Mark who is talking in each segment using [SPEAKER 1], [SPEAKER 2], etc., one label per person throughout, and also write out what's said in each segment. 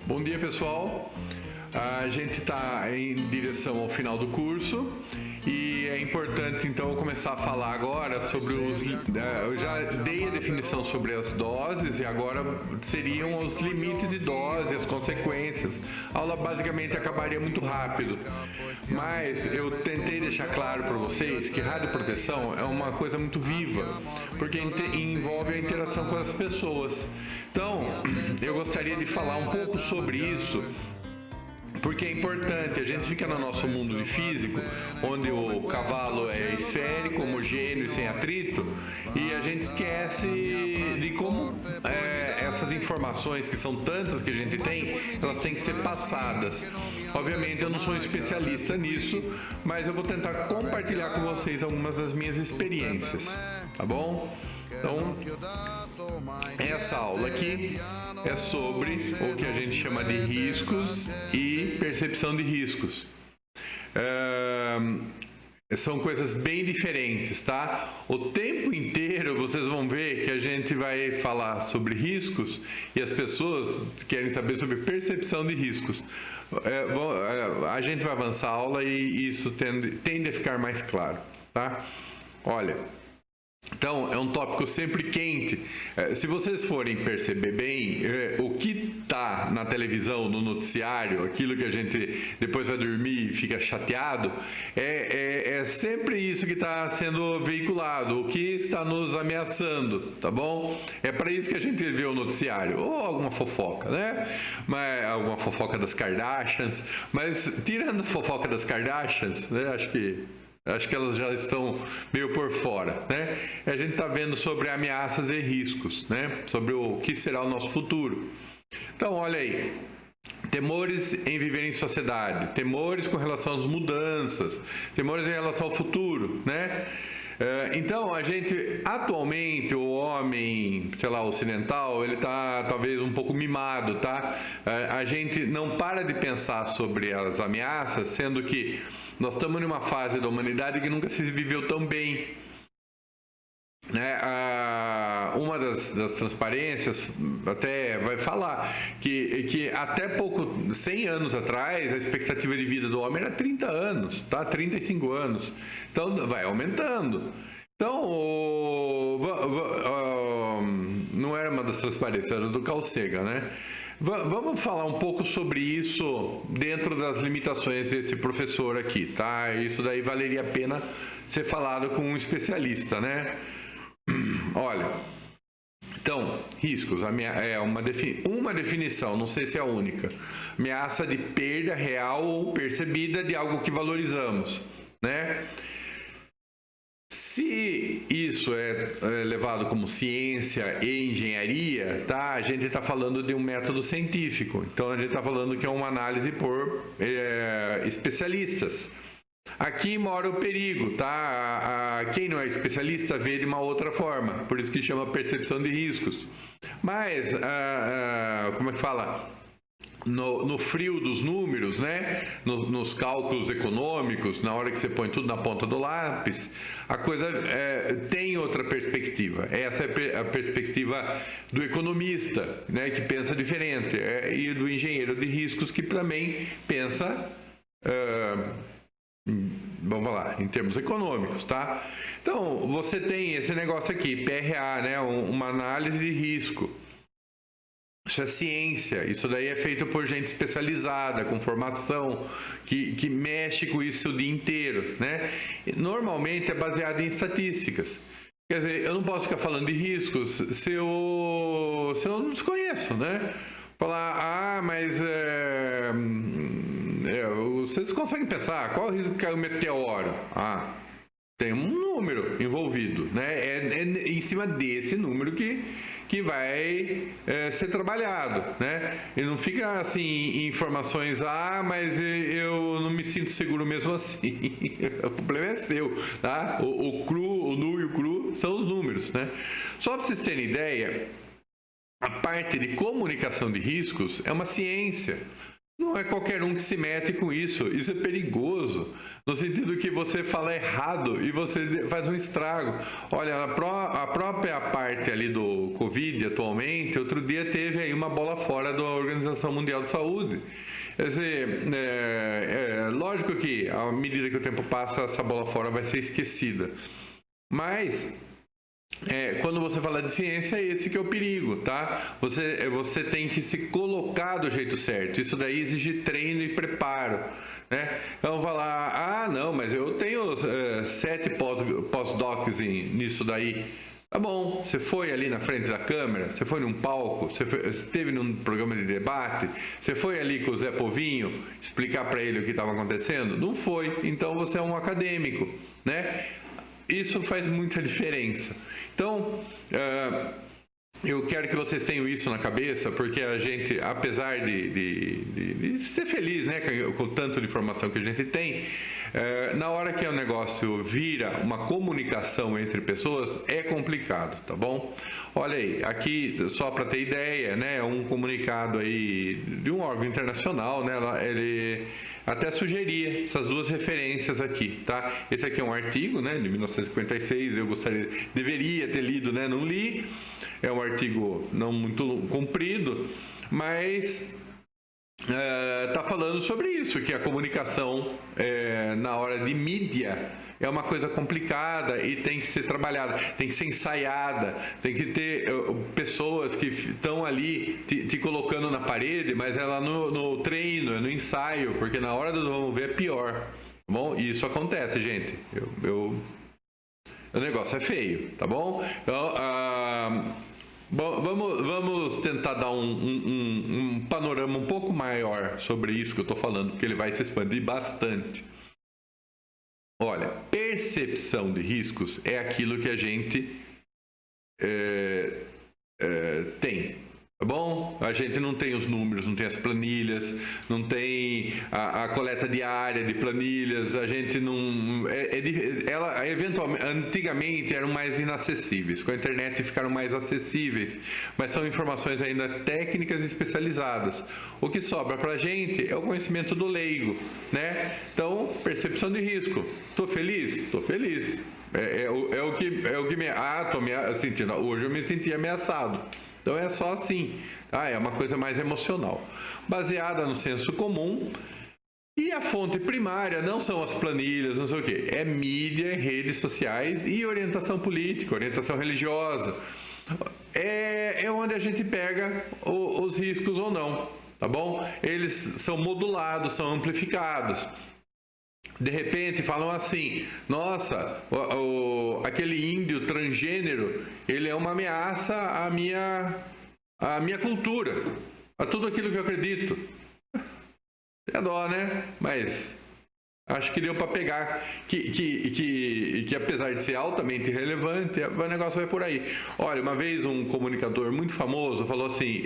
[SPEAKER 1] Bom dia, pessoal. A gente está em direção ao final do curso e é importante então eu começar a falar agora sobre os... Eu já dei a definição sobre as doses e agora seriam os limites de dose, as consequências. A aula basicamente acabaria muito rápido, mas eu tentei deixar claro para vocês que radioproteção é uma coisa muito viva, porque envolve a interação com as pessoas. Então, eu gostaria de falar um pouco sobre isso, porque é importante. A gente fica no nosso mundo de físico, onde o cavalo é esférico, homogêneo e sem atrito, e a gente esquece de como essas informações, que são tantas que a gente tem, elas têm que ser passadas. Obviamente eu não sou um especialista nisso, mas eu vou tentar compartilhar com vocês algumas das minhas experiências, tá bom? Então, essa aula aqui é sobre o que a gente chama de riscos e percepção de riscos. São coisas bem diferentes, tá? O tempo inteiro vocês vão ver que a gente vai falar sobre riscos e as pessoas querem saber sobre percepção de riscos. A gente vai avançar a aula e isso tende a ficar mais claro, tá? Olha... Então, é um tópico sempre quente. Se vocês forem perceber bem, o que está na televisão, no noticiário, aquilo que a gente depois vai dormir e fica chateado, é sempre isso que está sendo veiculado, o que está nos ameaçando, tá bom? É para isso que a gente vê o noticiário, ou alguma fofoca, né? Alguma fofoca das Kardashians, mas tirando a fofoca das Kardashians, né? Acho que elas já estão meio por fora, né? A gente está vendo sobre ameaças e riscos, né? Sobre o que será o nosso futuro. Então, olha aí. Temores em viver em sociedade, temores com relação às mudanças, temores em relação ao futuro, né? Então, a gente, atualmente, o homem, sei lá, ocidental, ele está talvez um pouco mimado, tá? A gente não para de pensar sobre as ameaças, sendo que nós estamos numa fase da humanidade que nunca se viveu tão bem. Uma das transparências até vai falar que até 100 anos atrás, a expectativa de vida do homem era 30 anos, tá? 35 anos. Então, vai aumentando. Então, não era uma das transparências, era do Carl Sagan, né? Vamos falar um pouco sobre isso dentro das limitações desse professor aqui, tá? Isso daí valeria a pena ser falado com um especialista, né? Olha, então, riscos, é uma definição, não sei se é a única. Ameaça de perda real ou percebida de algo que valorizamos, né? Se isso é levado como ciência e engenharia, tá? A gente está falando de um método científico. Então, a gente está falando que é uma análise por especialistas. Aqui mora o perigo, tá? Quem não é especialista vê de uma outra forma. Por isso que chama percepção de riscos. Mas, como é que fala? No frio dos números, né? Nos cálculos econômicos, na hora que você põe tudo na ponta do lápis, a coisa tem outra perspectiva. Essa é a perspectiva do economista, né? Que pensa diferente, e do engenheiro de riscos, que também pensa, vamos lá, em termos econômicos, tá? Então, você tem esse negócio aqui, PRA, né? Uma análise de risco. Isso é ciência, isso daí é feito por gente especializada, com formação, que mexe com isso o dia inteiro, né? Normalmente é baseado em estatísticas. Quer dizer, eu não posso ficar falando de riscos se eu não desconheço, né? Falar, mas vocês conseguem pensar, qual é o risco que caiu um meteoro? Tem um número envolvido, né? É em cima desse número que vai ser trabalhado, né? E não fica assim, informações, mas eu não me sinto seguro mesmo assim. O problema é seu, tá? O nu e o cru são os números, né? Só para vocês terem ideia, a parte de comunicação de riscos é uma ciência. Não é qualquer um que se mete com isso. Isso é perigoso, no sentido que você fala errado e você faz um estrago. Olha, a própria parte ali do Covid atualmente, outro dia teve aí uma bola fora da Organização Mundial de Saúde. Quer dizer, lógico que à medida que o tempo passa, essa bola fora vai ser esquecida. Mas quando você fala de ciência, esse que é o perigo, tá? Você tem que se colocar do jeito certo. Isso daí exige treino e preparo, né? Então falar, não, mas eu tenho 7 pós-docs nisso daí. Tá bom, você foi ali na frente da câmera, você foi num palco, você esteve num programa de debate, você foi ali com o Zé Povinho explicar para ele o que estava acontecendo? Não foi, então você é um acadêmico, né? Isso faz muita diferença. Então, eu quero que vocês tenham isso na cabeça, porque a gente, apesar de ser feliz, né, com o tanto de informação que a gente tem, na hora que o negócio vira uma comunicação entre pessoas, é complicado, tá bom? Olha aí, aqui, só para ter ideia, né, um comunicado aí de um órgão internacional, né, ele até sugeria essas duas referências aqui, tá? Esse aqui é um artigo, né, de 1956, deveria ter lido, né, não li. É um artigo não muito comprido, mas está falando sobre isso, que a comunicação na hora de mídia é uma coisa complicada e tem que ser trabalhada, tem que ser ensaiada, tem que ter pessoas que estão ali te colocando na parede, mas é lá no treino, é no ensaio, porque na hora do vamos ver é pior. Tá bom? E isso acontece, gente. O negócio é feio, tá bom? Então, vamos tentar dar um panorama um pouco maior sobre isso que eu estou falando, porque ele vai se expandir bastante. Olha, percepção de riscos é aquilo que a gente tem, tá bom? A gente não tem os números, não tem as planilhas, não tem a coleta diária de planilhas, a gente não... eventualmente, antigamente eram mais inacessíveis, com a internet ficaram mais acessíveis, mas são informações ainda técnicas e especializadas. O que sobra pra gente é o conhecimento do leigo, né? Então, percepção de risco. Tô feliz? Tô feliz. O que me... tô me sentindo... Hoje eu me senti ameaçado. Então é só assim, é uma coisa mais emocional, baseada no senso comum, e a fonte primária não são as planilhas, não sei o quê, é mídia, redes sociais e orientação política, orientação religiosa, é onde a gente pega os riscos ou não, tá bom? Eles são modulados, são amplificados. De repente falam assim, nossa, aquele índio transgênero, ele é uma ameaça à minha cultura, a tudo aquilo que eu acredito. É dó, né? Mas acho que deu para pegar que apesar de ser altamente relevante, o negócio vai por aí. Olha, uma vez um comunicador muito famoso falou assim,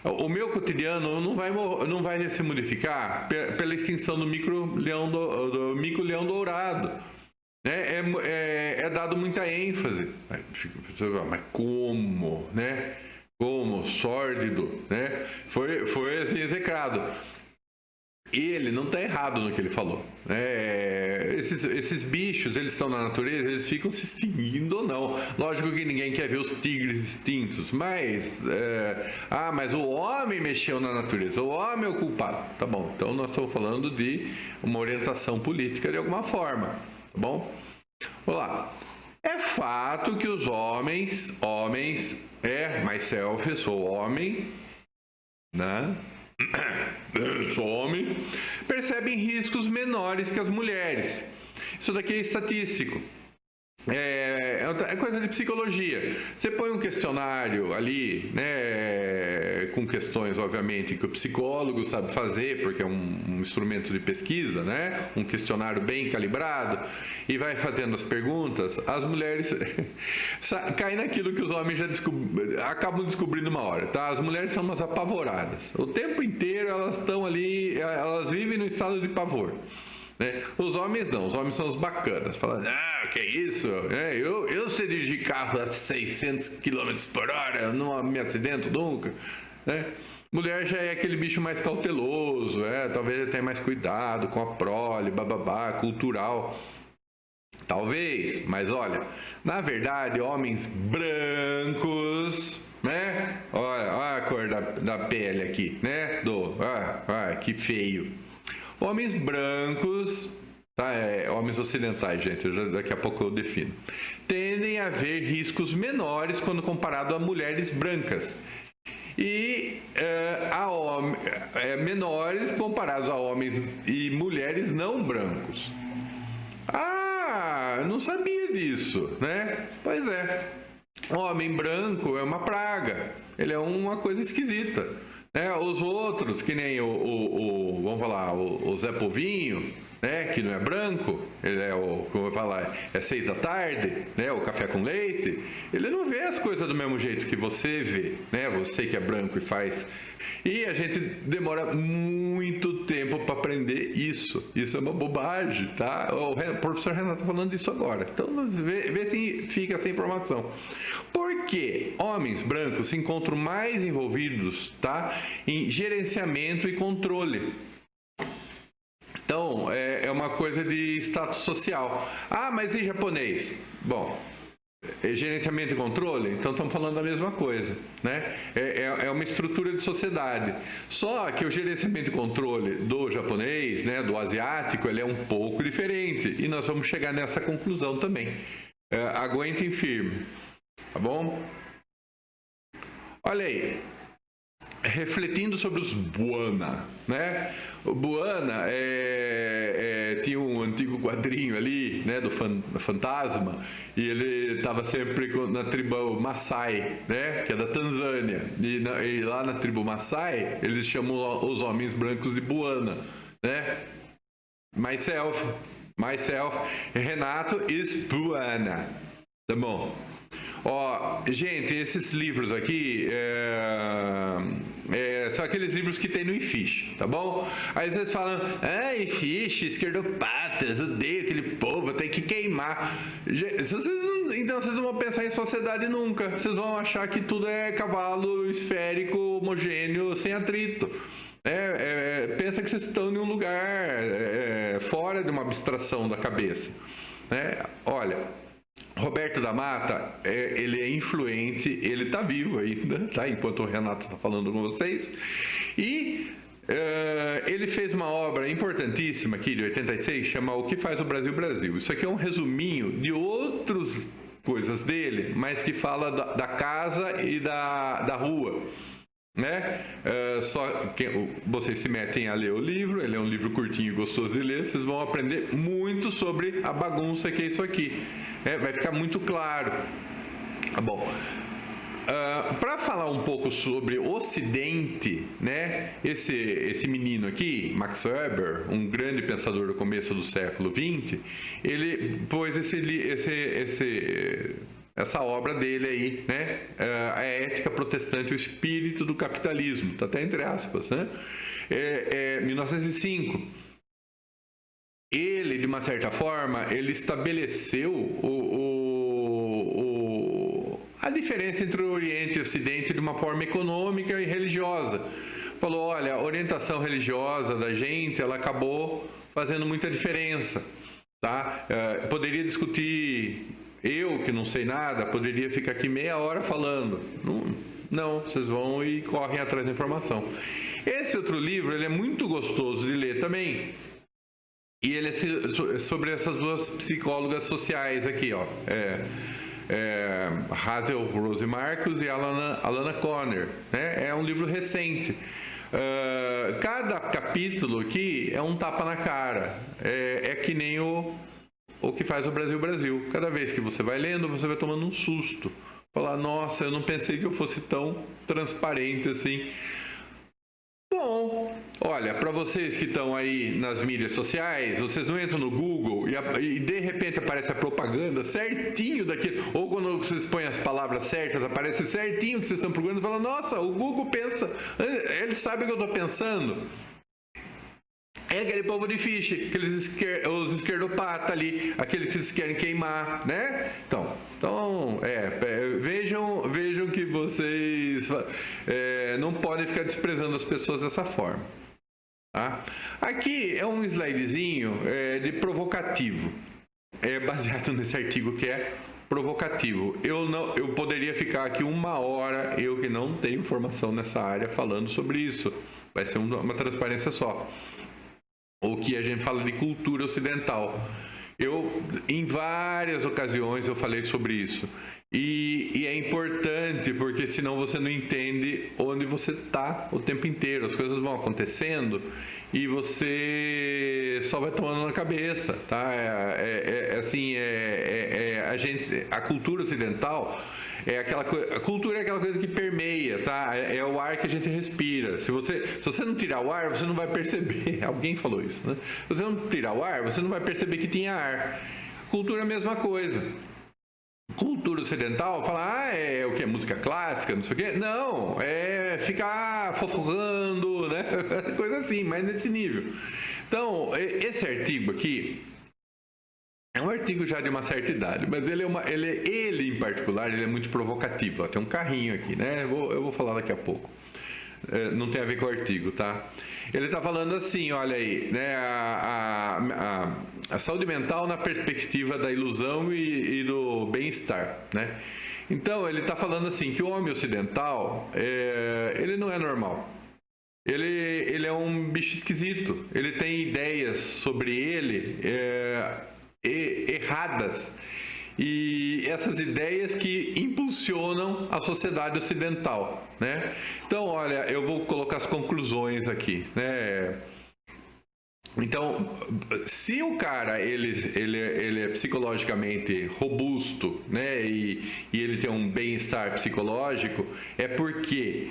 [SPEAKER 1] o meu cotidiano não vai se modificar pela extinção do mico-leão dourado. É dado muita ênfase. Mas como, né? Como? Sórdido, né? Foi assim, execrado. Ele não está errado no que ele falou. Esses bichos, eles estão na natureza, eles ficam se extinguindo ou não. Lógico que ninguém quer ver os tigres extintos, mas mas o homem mexeu na natureza, o homem é o culpado. Tá bom, então nós estamos falando de uma orientação política de alguma forma, tá bom? Vamos lá. É fato que os homens, myself, sou homem, né? Sou homem, percebem riscos menores que as mulheres. Isso daqui é estatístico. É coisa de psicologia. Você põe um questionário ali, né, com questões, obviamente, que o psicólogo sabe fazer, porque é um instrumento de pesquisa, né, um questionário bem calibrado, e vai fazendo as perguntas. As mulheres caem naquilo que os homens já acabam descobrindo uma hora, tá? As mulheres são umas apavoradas. O tempo inteiro elas estão ali, elas vivem no estado de pavor. Né? Os homens não, os homens são os bacanas, falando, que é isso? Eu sei dirigir carro a 600 km por hora, não me acidento nunca. Né? Mulher já é aquele bicho mais cauteloso, talvez tenha mais cuidado com a prole, bababá, cultural. Talvez, mas olha, na verdade, homens brancos, né? Olha a cor da pele aqui, né? Que feio. Homens brancos, tá? Homens ocidentais, gente, daqui a pouco eu defino. Tendem a ver riscos menores quando comparado a mulheres brancas. E menores comparados a homens e mulheres não brancos. Eu não sabia disso, né? Pois é. Homem branco é uma praga. Ele é uma coisa esquisita, né? Os outros, que nem vamos falar, o Zé Povinho, né? Que não é branco, ele é como eu falar, é 6 da tarde, né? O café com leite. Ele não vê as coisas do mesmo jeito que você vê, né? Você que é branco e faz. E a gente demora muito tempo para aprender isso. Isso é uma bobagem, tá? O professor Renato está falando disso agora. Então, vê se fica essa informação. Por que homens brancos se encontram mais envolvidos, tá? Em gerenciamento e controle. Então, é uma coisa de status social. Mas e japonês? Bom, gerenciamento e controle, então estamos falando da mesma coisa, né? É uma estrutura de sociedade. Só que o gerenciamento e controle do japonês, né, do asiático, ele é um pouco diferente. E nós vamos chegar nessa conclusão também. Aguentem firme, tá bom? Olha aí. Refletindo sobre os Buana, né? O Buana tinha um antigo quadrinho ali, né, do fantasma, e ele estava sempre na tribo Maasai, né, que é da Tanzânia, e lá na tribo Maasai eles chamam os homens brancos de Buana, né? Myself, Renato is Buana, tá bom? Gente, esses livros aqui são aqueles livros que tem no iFish, tá bom? Aí vocês falam, iFish, esquerdopatas, odeio aquele povo, tem que queimar. Então vocês não vão pensar em sociedade nunca. Vocês vão achar que tudo é cavalo esférico, homogêneo, sem atrito. Pensa que vocês estão em um lugar fora de uma abstração da cabeça, né? Olha, Roberto da Mata, ele é influente, ele está vivo ainda, tá? Enquanto o Renato está falando com vocês. E ele fez uma obra importantíssima aqui, de 86, chama O que faz o Brasil Brasil. Isso aqui é um resuminho de outras coisas dele, mas que fala da casa e da rua, né? Só que vocês se metem a ler o livro, ele é um livro curtinho e gostoso de ler, vocês vão aprender muito sobre a bagunça que é isso aqui. Vai ficar muito claro. Bom, para falar um pouco sobre o Ocidente, né? Esse menino aqui, Max Weber, um grande pensador do começo do século XX, ele pôs essa obra dele aí, né? A ética protestante, o espírito do capitalismo, tá até entre aspas, né? 1905. Ele, de uma certa forma, ele estabeleceu a diferença entre o Oriente e o Ocidente de uma forma econômica e religiosa. Falou, olha, a orientação religiosa da gente, ela acabou fazendo muita diferença, tá? Poderia discutir, eu que não sei nada, poderia ficar aqui meia hora falando. Não, vocês vão e correm atrás da informação. Esse outro livro, ele é muito gostoso de ler também. E ele é sobre essas duas psicólogas sociais aqui, ó. Hazel Rose Marcus e Alana Conner, né? É um livro recente. Cada capítulo aqui é um tapa na cara. É que nem o que faz o Brasil Brasil. Cada vez que você vai lendo, você vai tomando um susto. Falar, nossa, eu não pensei que eu fosse tão transparente assim. Bom, olha, para vocês que estão aí nas mídias sociais, vocês não entram no Google e de repente aparece a propaganda certinho daquilo, ou quando vocês põem as palavras certas, aparece certinho o que vocês estão procurando e falam, nossa, o Google pensa, ele sabe o que eu estou pensando. É aquele povo de ficha, os esquerdopatas ali, aqueles que se querem queimar, né? Então vejam que vocês não podem ficar desprezando as pessoas dessa forma. Tá? Aqui é um slidezinho de provocativo, baseado nesse artigo que é provocativo. Eu poderia ficar aqui 1 hora, eu que não tenho formação nessa área, falando sobre isso. Vai ser uma transparência só. O que a gente fala de cultura ocidental. Em várias ocasiões, eu falei sobre isso. E é importante, porque senão você não entende onde você está o tempo inteiro. As coisas vão acontecendo e você só vai tomando na cabeça, tá? A cultura ocidental a cultura é aquela coisa que permeia, tá? É o ar que a gente respira. Se você não tirar o ar, você não vai perceber. Alguém falou isso, né? Se você não tirar o ar, você não vai perceber que tinha ar. Cultura é a mesma coisa. Cultura ocidental, fala, é o que? Música clássica, não sei o quê. Não, é ficar fofocando, né? Coisa assim, mas nesse nível. Então, esse artigo aqui é um artigo já de uma certa idade, mas ele em particular, ele é muito provocativo. Ó, tem um carrinho aqui, né? Eu vou falar daqui a pouco. Não tem a ver com o artigo, tá? Ele está falando assim, olha aí, né? A saúde mental na perspectiva da ilusão e do bem-estar, né? Então, ele está falando assim, que o homem ocidental, ele não é normal. Ele é um bicho esquisito. Ele tem ideias sobre ele erradas. E essas ideias que impulsionam a sociedade ocidental, né? Então, olha, eu vou colocar as conclusões aqui, né? Então, se o cara ele é psicologicamente robusto, né, e ele tem um bem-estar psicológico, é porque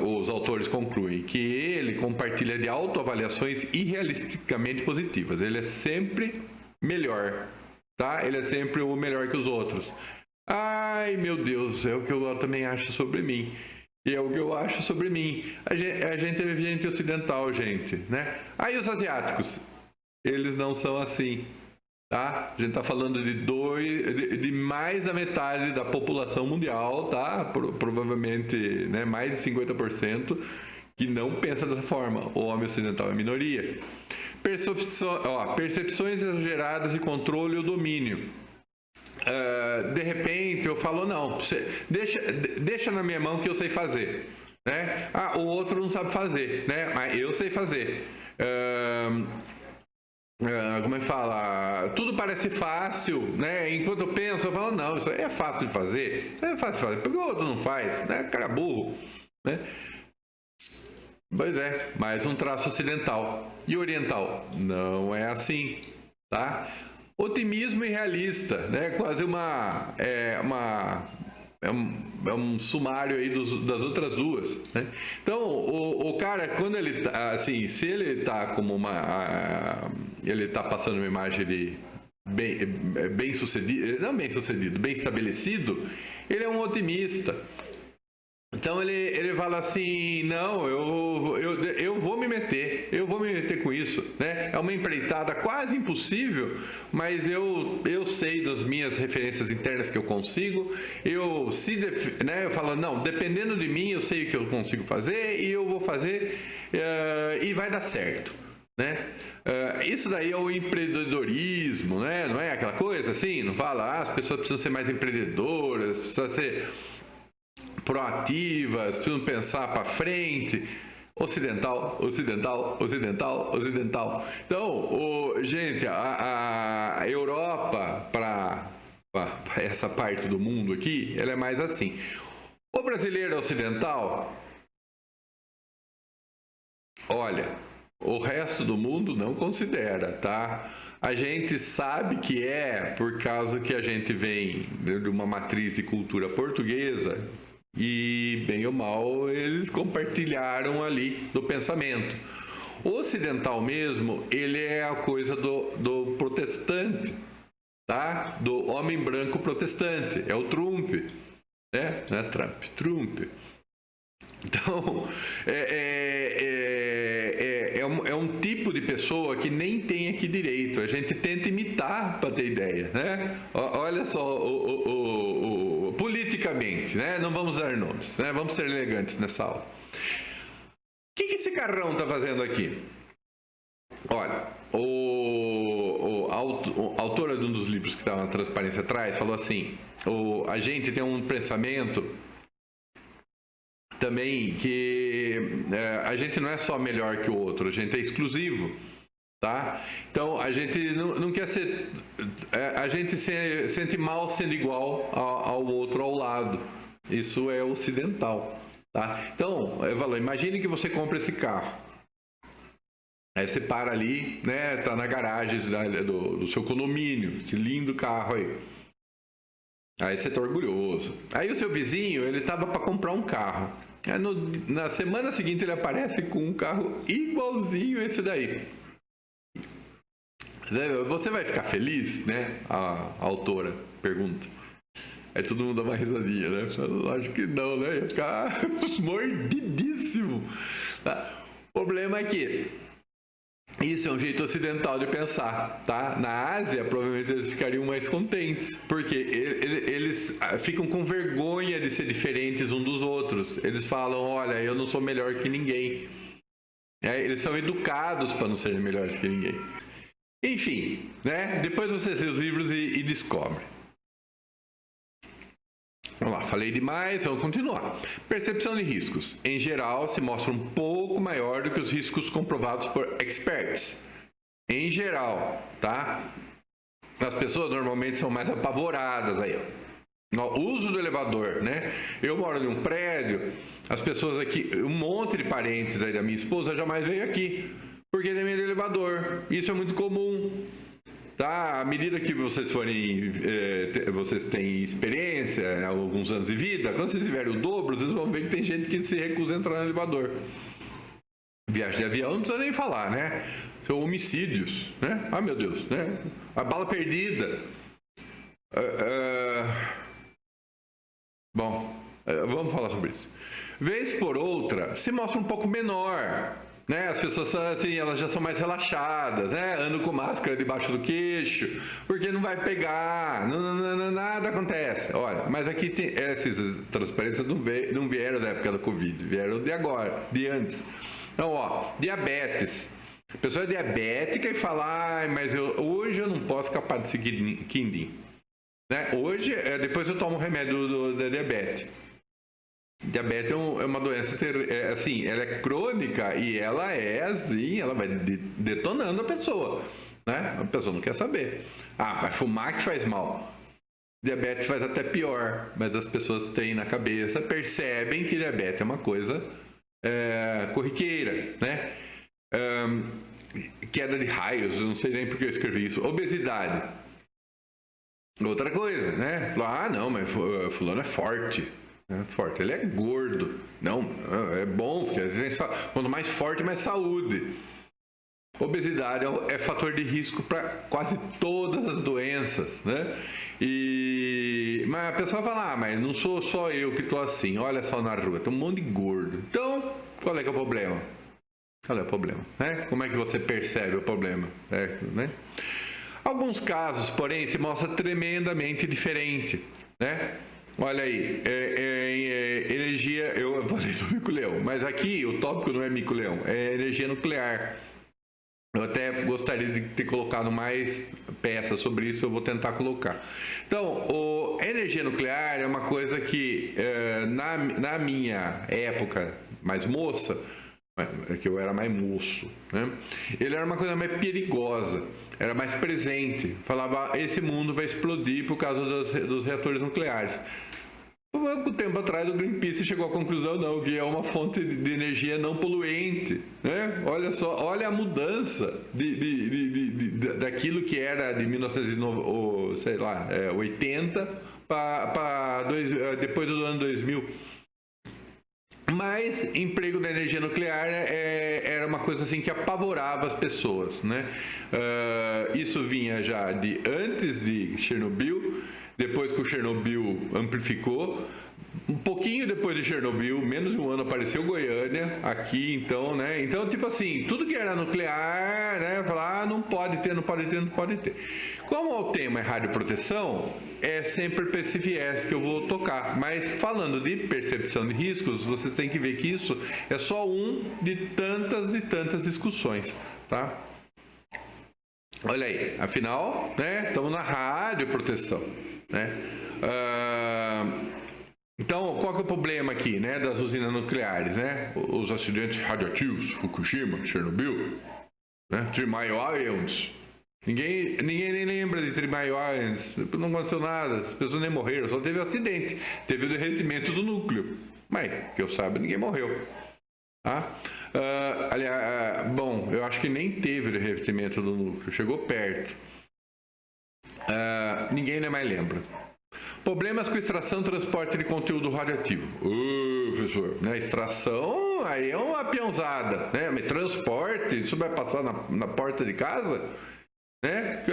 [SPEAKER 1] os autores concluem que ele compartilha de autoavaliações irrealisticamente positivas. Ele é sempre melhor, tá? Ele é sempre o melhor que os outros. Ai, meu Deus, é o que eu também acho sobre mim. E é o que eu acho sobre mim. A gente é gente ocidental, gente, né? Aí os asiáticos, eles não são assim, tá? A gente tá falando de mais da metade da população mundial, tá? Provavelmente, né, mais de 50% que não pensa dessa forma. O homem ocidental é minoria. Percepções exageradas de controle ou domínio. De repente eu falo, não, deixa na minha mão que eu sei fazer, né? O outro não sabe fazer, né? Mas eu sei fazer. Como é que fala? Tudo parece fácil, né? Enquanto eu penso, eu falo, não, isso aí é fácil de fazer. Isso aí é fácil de fazer. Por que o outro não faz? Né? Cara burro, né? Pois é, mais um traço ocidental. E oriental? Não é assim, tá? Otimismo irrealista, né? Quase um sumário aí das outras duas, né? Então, o cara, quando ele tá, assim, se ele tá como ele tá passando uma imagem de bem sucedido, não bem sucedido, bem estabelecido, ele é um otimista. Então ele fala assim, não, eu vou me meter com isso, né? É uma empreitada quase impossível, mas eu sei das minhas referências internas que eu consigo, eu falo, não, dependendo de mim, eu sei o que eu consigo fazer e eu vou fazer e vai dar certo, né? Isso daí é o empreendedorismo, né? Não é aquela coisa assim? Não fala, as pessoas precisam ser mais empreendedoras, precisam ser proativas, precisam pensar para frente. Ocidental. Então, gente, a Europa, para essa parte do mundo aqui, ela é mais assim. O brasileiro ocidental, olha, o resto do mundo não considera, tá? A gente sabe que por causa que a gente vem de uma matriz de cultura portuguesa e, bem ou mal, eles compartilharam ali do pensamento. O ocidental mesmo, ele é a coisa do protestante, tá? Do homem branco protestante, é o Trump, né? Não é Trump. Então, tipo de pessoa que nem tem aqui direito. A gente tenta imitar para ter ideia, né? Olha só, politicamente, né? Não vamos dar nomes, né? Vamos ser elegantes nessa aula. O que esse carrão está fazendo aqui? Olha, a autora de um dos livros que estava na Transparência atrás falou assim: a gente tem um pensamento também que a gente não é só melhor que o outro, a gente é exclusivo, tá? Então a gente não quer ser, a gente se sente mal sendo igual ao outro ao lado. Isso é ocidental, tá? Então, eu falo, imagine que você compra esse carro. Aí você para ali, né? Tá na garagem do seu condomínio, esse lindo carro aí. Aí você tá orgulhoso. Aí o seu vizinho, ele tava para comprar um carro. Aí na semana seguinte ele aparece com um carro igualzinho a esse daí. Você vai ficar feliz, né? A autora pergunta. Aí todo mundo dá uma risadinha, né? Lógico que não, né? Ia ficar mordidíssimo. Tá? O problema é que isso é um jeito ocidental de pensar, tá? Na Ásia, provavelmente eles ficariam mais contentes, porque eles ficam com vergonha de ser diferentes uns dos outros. Eles falam, olha, eu não sou melhor que ninguém. Eles são educados para não serem melhores que ninguém. Enfim, né? Depois você lê os livros e descobre. Vamos lá, falei demais, vamos continuar. Percepção de riscos. Em geral, se mostra um pouco maior do que os riscos comprovados por experts. Em geral, tá? As pessoas normalmente são mais apavoradas aí, ó. O uso do elevador, né? Eu moro em um prédio, as pessoas aqui, um monte de parentes aí da minha esposa jamais veio aqui, porque tem medo de elevador. Isso é muito comum. Tá? À medida que vocês forem, vocês têm experiência, alguns anos de vida, quando vocês tiverem o dobro, vocês vão ver que tem gente que se recusa a entrar no elevador. Viagem de avião não precisa nem falar, né? São homicídios, né? Ah, meu Deus, né? A bala perdida. Bom, vamos falar sobre isso. Vez por outra, se mostra um pouco menor. Né? As pessoas assim, elas já são mais relaxadas, né? Andam com máscara debaixo do queixo, porque não vai pegar, nada acontece. Olha, mas aqui tem essas transparências não vieram da época da Covid, vieram de agora, de antes. Então, ó, diabetes. A pessoa é diabética e fala, mas hoje eu não posso escapar desse quindim. Né? Hoje, depois eu tomo o remédio da diabetes. Diabetes é uma doença, assim, ela é crônica e ela é assim, ela vai detonando a pessoa, né? A pessoa não quer saber. Ah, vai fumar que faz mal. Diabetes faz até pior, mas as pessoas têm na cabeça, percebem que diabetes é uma coisa corriqueira, né? Queda de raios, eu não sei nem porque eu escrevi isso. Obesidade. Outra coisa, né? Ah, não, mas fulano é forte. Forte, ele é gordo. Não, é bom, porque quanto mais forte, mais saúde. Obesidade é fator de risco para quase todas as doenças, né? Mas a pessoa fala, mas não sou só eu que tô assim, olha só na rua, tem um monte de gordo. Então, qual é que é o problema? Qual é o problema? Né? Como é que você percebe o problema? Né? Alguns casos, porém, se mostra tremendamente diferente, né? Olha aí, energia, eu falei do mico-leão, mas aqui o tópico não é mico-leão, é energia nuclear. Eu até gostaria de ter colocado mais peças sobre isso, eu vou tentar colocar. Então, energia nuclear é uma coisa que, na minha época mais moça, que eu era mais moço, né? Ele era uma coisa mais perigosa, era mais presente. Falava, esse mundo vai explodir por causa dos reatores nucleares. Pouco tempo atrás o Greenpeace chegou à conclusão não, que é uma fonte de energia não poluente, né? Olha só, olha a mudança daquilo que era de 1980 para depois do ano 2000. Mas emprego da energia nuclear era uma coisa assim que apavorava as pessoas, né? Isso vinha já de antes de Chernobyl, depois que o Chernobyl amplificou, Um pouquinho depois de Chernobyl, menos de um ano, apareceu Goiânia aqui, então, né? Então, tipo assim, tudo que era nuclear, né? Falar, não pode ter, não pode ter, não pode ter. Como o tema é radioproteção, é sempre para esse viés que eu vou tocar. Mas falando de percepção de riscos, você tem que ver que isso é só um de tantas e tantas discussões, tá? Olha aí, afinal, né? Estamos na radioproteção, né? Então, qual que é o problema aqui, né, das usinas nucleares, né? Os acidentes radioativos, Fukushima, Chernobyl, né? Three Mile Islands. Ninguém nem lembra de Three Mile Islands. Não aconteceu nada, as pessoas nem morreram, só teve acidente. Teve o derretimento do núcleo. Mas, que eu saiba, ninguém morreu. Tá? Aliás, bom, eu acho que nem teve o derretimento do núcleo, chegou perto. Ninguém nem mais lembra. Problemas com extração e transporte de conteúdo radioativo. Professor, né? Extração aí é uma peãozada, né? Mas transporte, isso vai passar na porta de casa? Né?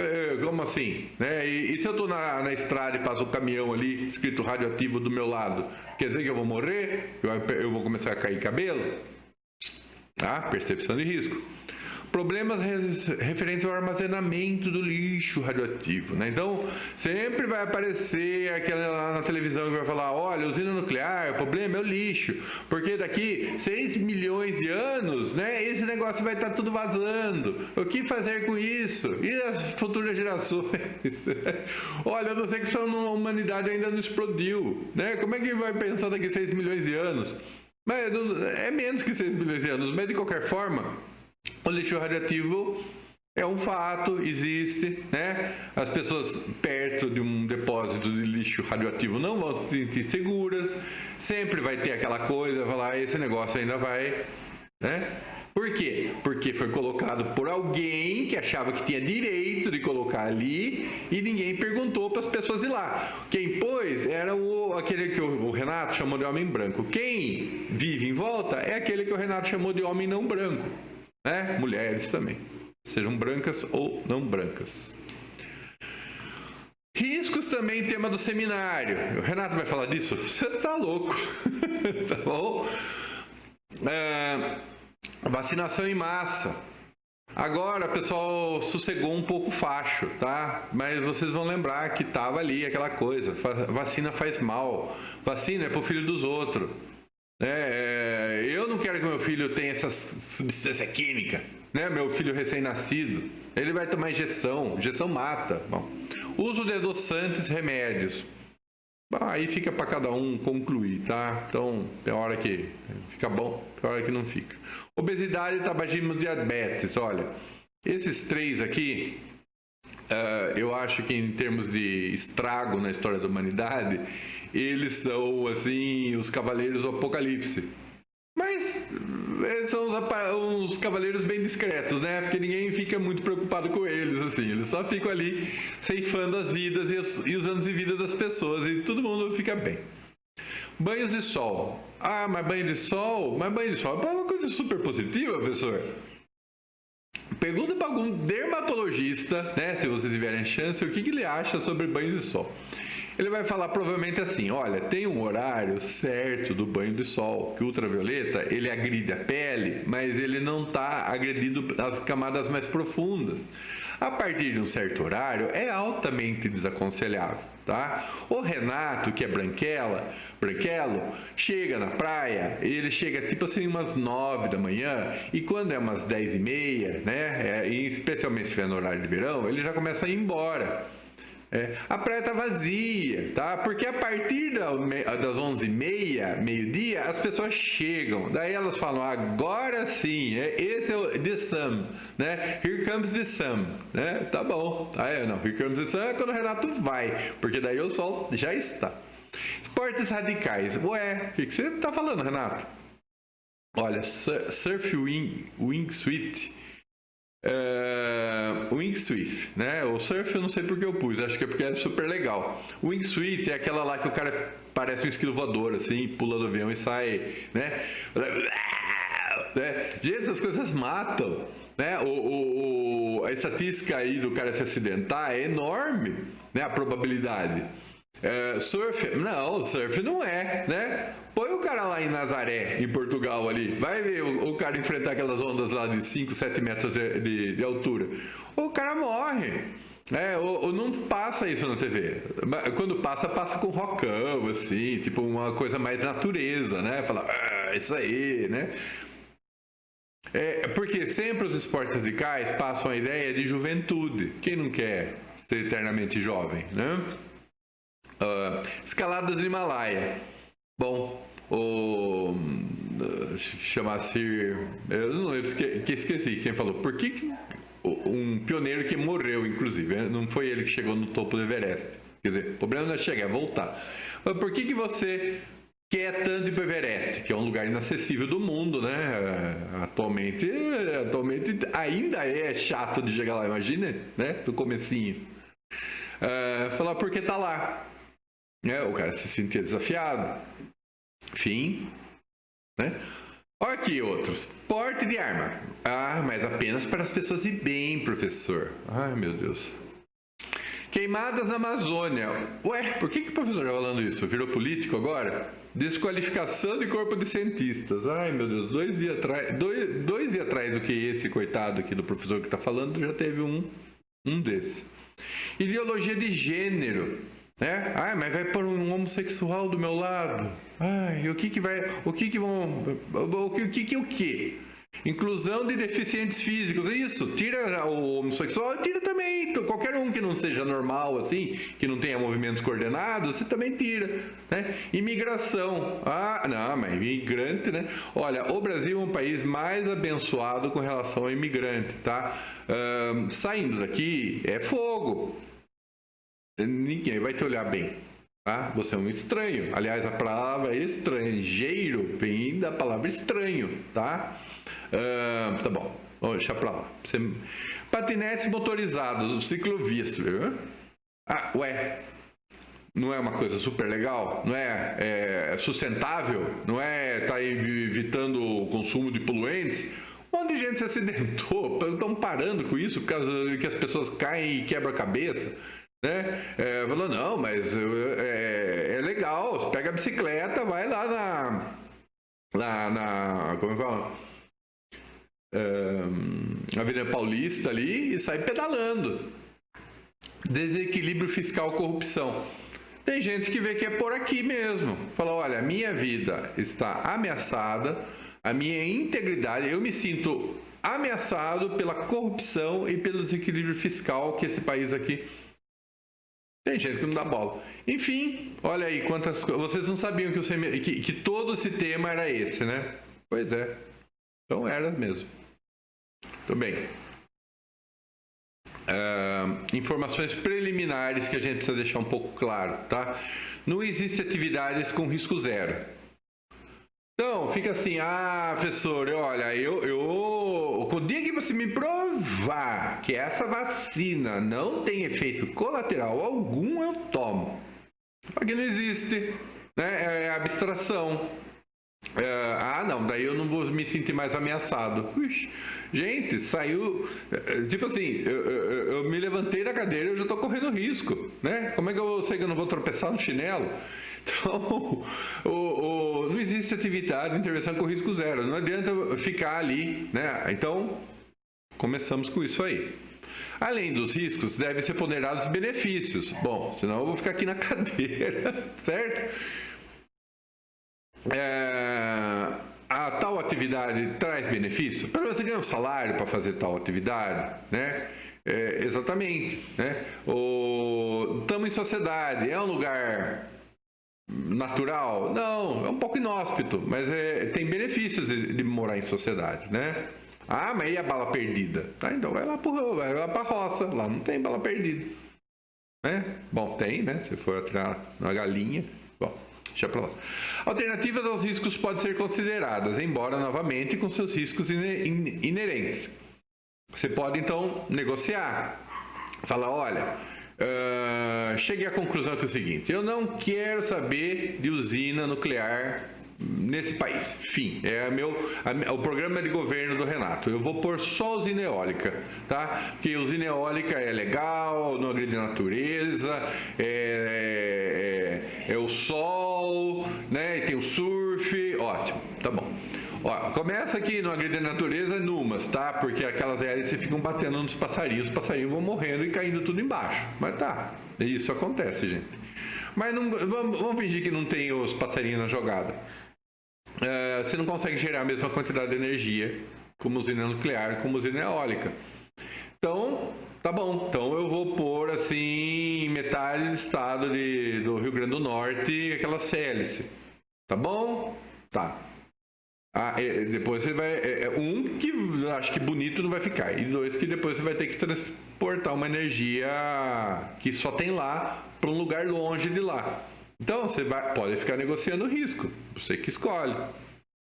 [SPEAKER 1] Como assim? Né? E se eu estou na estrada e passa o caminhão ali, escrito radioativo do meu lado, quer dizer que eu vou morrer? Eu vou começar a cair cabelo? Percepção de risco. Problemas referentes ao armazenamento do lixo radioativo, né? Então, sempre vai aparecer aquela lá na televisão que vai falar, olha, usina nuclear, o problema é o lixo, porque daqui 6 milhões de anos, né, esse negócio vai estar tudo vazando. O que fazer com isso? E as futuras gerações? Olha, eu não sei que a humanidade ainda não explodiu, né? Como é que vai pensar daqui 6 milhões de anos? Mas é menos que 6 milhões de anos, mas de qualquer forma, o lixo radioativo é um fato, existe, né? As pessoas perto de um depósito de lixo radioativo não vão se sentir seguras, sempre vai ter aquela coisa, falar, esse negócio ainda vai, né? Por quê? Porque foi colocado por alguém que achava que tinha direito de colocar ali e ninguém perguntou para as pessoas ir lá. Quem pôs era aquele que o Renato chamou de homem branco. Quem vive em volta é aquele que o Renato chamou de homem não branco. Né? Mulheres também, sejam brancas ou não brancas. Riscos também, tema do seminário. O Renato vai falar disso? Você tá louco. Tá bom? Vacinação em massa. Agora, pessoal, sossegou um pouco o facho, tá? Mas vocês vão lembrar que tava ali aquela coisa. Vacina faz mal. Vacina é pro filho dos outros. Eu não quero que meu filho tenha essa substância química, né? Meu filho recém-nascido, ele vai tomar injeção mata. Bom, uso de adoçantes, remédios, aí fica para cada um concluir, tá? Então, tem hora que fica bom, tem hora que não fica. Obesidade, tabagismo, diabetes, olha, esses três aqui, eu acho que em termos de estrago na história da humanidade, eles são, assim, os cavaleiros do apocalipse. Mas eles são uns cavaleiros bem discretos, né? Porque ninguém fica muito preocupado com eles, assim. Eles só ficam ali ceifando as vidas e os anos de vida das pessoas e todo mundo fica bem. Banhos de sol. Mas banho de sol? Mas banho de sol é uma coisa super positiva, professor. Pergunta para algum dermatologista, né? Se vocês tiverem chance, o que ele acha sobre banho de sol. Ele vai falar provavelmente assim, olha, tem um horário certo do banho de sol, que o ultravioleta, ele agride a pele, mas ele não está agredindo as camadas mais profundas. A partir de um certo horário, é altamente desaconselhável, tá? O Renato, que é branquelo, chega na praia, ele chega tipo assim umas 9 da manhã, e quando é umas 10h30, né, e especialmente se for no horário de verão, ele já começa a ir embora. A praia tá vazia, tá? Porque a partir das 11h30, meio-dia, as pessoas chegam. Daí elas falam, agora sim, esse é o the sun, né? Here comes the sun, né? Tá bom. Não, here comes the sun é quando o Renato vai, porque daí o sol já está. Esportes radicais. Ué, o que você tá falando, Renato? Olha, surf wingsuit. Wingsuit, né? O surf eu não sei porque eu pus, acho que é porque é super legal. Wingsuit é aquela lá que o cara parece um esquilo voador, assim, pula do avião e sai, né? Gente, essas coisas matam, né? A estatística aí do cara se acidentar é enorme, né? A probabilidade. Surf? Não, surf não é, né? Põe o cara lá em Nazaré, em Portugal ali, vai ver o cara enfrentar aquelas ondas lá de 5, 7 metros de altura. O cara morre. Ou não passa isso na TV. Quando passa com rockão, assim, tipo uma coisa mais natureza, né? Fala, isso aí, né? Porque sempre os esportes radicais passam a ideia de juventude. Quem não quer ser eternamente jovem, né? Escaladas do Himalaia. Bom, chamasse... Eu não lembro, que esqueci quem falou. Por que um pioneiro que morreu, inclusive, né? Não foi ele que chegou no topo do Everest. Quer dizer, o problema não é chegar, é voltar. Mas por que você quer tanto ir para o Everest, que é um lugar inacessível do mundo, né? Atualmente ainda é chato de chegar lá, imagina, né? Do comecinho. Falar porque tá lá. O cara se sentia desafiado. Enfim, né? Olha aqui outros. Porte de arma. Mas apenas para as pessoas de bem, professor. Ai, meu Deus. Queimadas na Amazônia. Ué, por que o professor está falando isso? Virou político agora? Desqualificação de corpo de cientistas. Ai, meu Deus. 2 dias atrás do que esse coitado aqui do professor que está falando, já teve um desse. Ideologia de gênero. Mas vai pôr um homossexual do meu lado. O quê? Inclusão de deficientes físicos. Isso, tira o homossexual e tira também. Qualquer um que não seja normal, assim, que não tenha movimentos coordenados, você também tira. Né? Imigração. Não, mas imigrante, né? Olha, o Brasil é um país mais abençoado com relação ao imigrante, tá? Saindo daqui é fogo. Ninguém vai te olhar bem, tá? Você é um estranho. Aliás, a palavra estrangeiro vem da palavra estranho, tá? Tá bom, vamos deixar pra lá. Patinetes motorizados, ciclovias, viu? Não é uma coisa super legal? Não é sustentável? Não tá evitando o consumo de poluentes? Um monte de gente se acidentou, estão parando com isso por causa que as pessoas caem e quebram a cabeça. Né? Falou, não, mas é legal, você pega a bicicleta, vai lá como é que fala? Avenida Paulista ali e sai pedalando. Desequilíbrio fiscal, corrupção. Tem gente que vê que é por aqui mesmo. Fala, olha, a minha vida está ameaçada, a minha integridade, eu me sinto ameaçado pela corrupção e pelo desequilíbrio fiscal que esse país aqui. Tem gente que não dá bola. Enfim, olha aí quantas coisas. Vocês não sabiam que todo esse tema era esse, né? Pois é. Então era mesmo. Tudo bem. Informações preliminares que a gente precisa deixar um pouco claro, tá? Não existe atividades com risco zero. Então, fica assim, professor, olha, o dia que você me provar que essa vacina não tem efeito colateral algum, eu tomo. Porque não existe, né? É abstração. Não, daí eu não vou me sentir mais ameaçado. Gente, saiu, tipo assim, eu me levantei da cadeira e eu já tô correndo risco, né? Como é que eu sei que eu não vou tropeçar no chinelo? Então, não existe atividade de intervenção com risco zero. Não adianta ficar ali, né? Então, começamos com isso aí. Além dos riscos, devem ser ponderados os benefícios. Bom, senão eu vou ficar aqui na cadeira, certo? A tal atividade traz benefício? Pelo menos você ganha um salário para fazer tal atividade, né? Exatamente, né? Estamos em sociedade, é um lugar natural? Não, é um pouco inóspito, mas tem benefícios de morar em sociedade, né? Mas e a bala perdida? Então vai lá para a roça, lá não tem bala perdida, né? Bom, tem, né? Se for atirar na galinha, bom, deixa para lá. Alternativas aos riscos podem ser consideradas, embora novamente com seus riscos inerentes. Você pode então negociar, falar, olha, cheguei à conclusão que é o seguinte: eu não quero saber de usina nuclear nesse país. Fim. O programa de governo do Renato. Eu vou pôr só usina eólica, tá? Porque usina eólica é legal, não agride a natureza, é o sol, né? E tem o surf, ótimo, tá bom. Ó, começa aqui no agride a natureza numas, tá? Porque aquelas hélices ficam batendo nos passarinhos, os passarinhos vão morrendo e caindo tudo embaixo. Mas tá, isso acontece, gente. Mas não, vamos fingir que não tem os passarinhos na jogada. Você não consegue gerar a mesma quantidade de energia como usina nuclear, como usina eólica. Então, tá bom. Então eu vou pôr assim metade do estado do Rio Grande do Norte aquelas hélices. Tá bom? Tá. Depois você vai... que acho que bonito não vai ficar. E 2 que depois você vai ter que transportar uma energia que só tem lá para um lugar longe de lá. Então você pode ficar negociando o risco. Você que escolhe.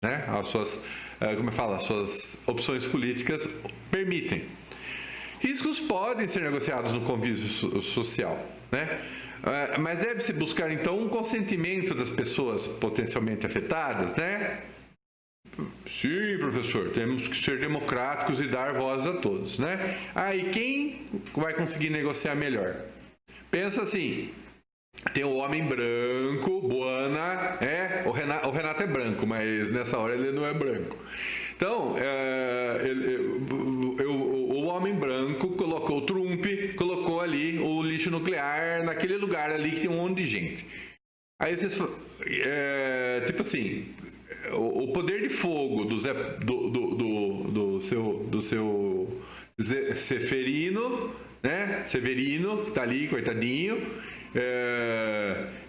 [SPEAKER 1] Né? As suas, as suas opções políticas permitem. Riscos podem ser negociados no convívio social, né? Mas deve-se buscar então um consentimento das pessoas potencialmente afetadas, né? Sim, professor, temos que ser democráticos e dar voz a todos, né? E quem vai conseguir negociar melhor? Pensa assim, tem o homem branco, Buana, o Renato é branco, mas nessa hora ele não é branco. Então, o homem branco colocou o Trump, colocou ali o lixo nuclear naquele lugar ali que tem um monte de gente. Aí vocês, tipo assim, o poder de fogo do seu Severino, né? Severino, que tá ali, coitadinho,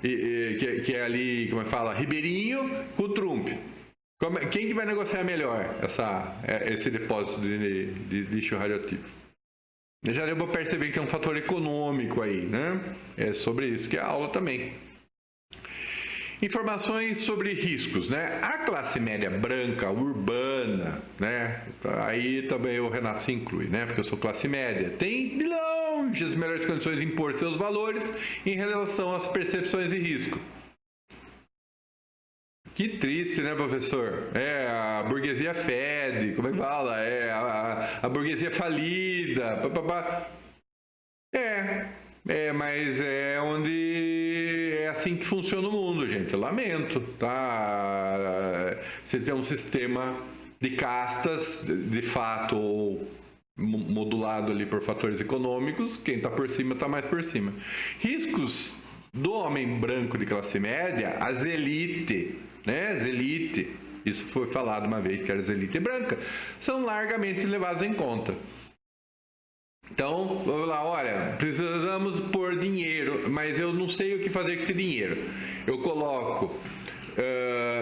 [SPEAKER 1] que é ali, como é que fala, Ribeirinho, com o Trump. Quem que vai negociar melhor esse depósito de lixo radioativo? Já deu para perceber que tem um fator econômico aí, né? É sobre isso que é a aula também. Informações sobre riscos, né? A classe média branca, urbana, né? Aí também o Renato se inclui, né? Porque eu sou classe média. Tem de longe as melhores condições de impor seus valores em relação às percepções de risco. Que triste, né, professor? A burguesia fede, como é que fala? A burguesia falida, papapá. Mas é onde é assim que funciona o mundo, gente. Eu lamento, tá? Você tem um sistema de castas, de fato, modulado ali por fatores econômicos, quem tá por cima tá mais por cima. Riscos do homem branco de classe média, as elites, né? As elites, isso foi falado uma vez que era as elites branca, são largamente levados em conta. Então, vamos lá, olha, precisamos pôr dinheiro, mas eu não sei o que fazer com esse dinheiro. Eu coloco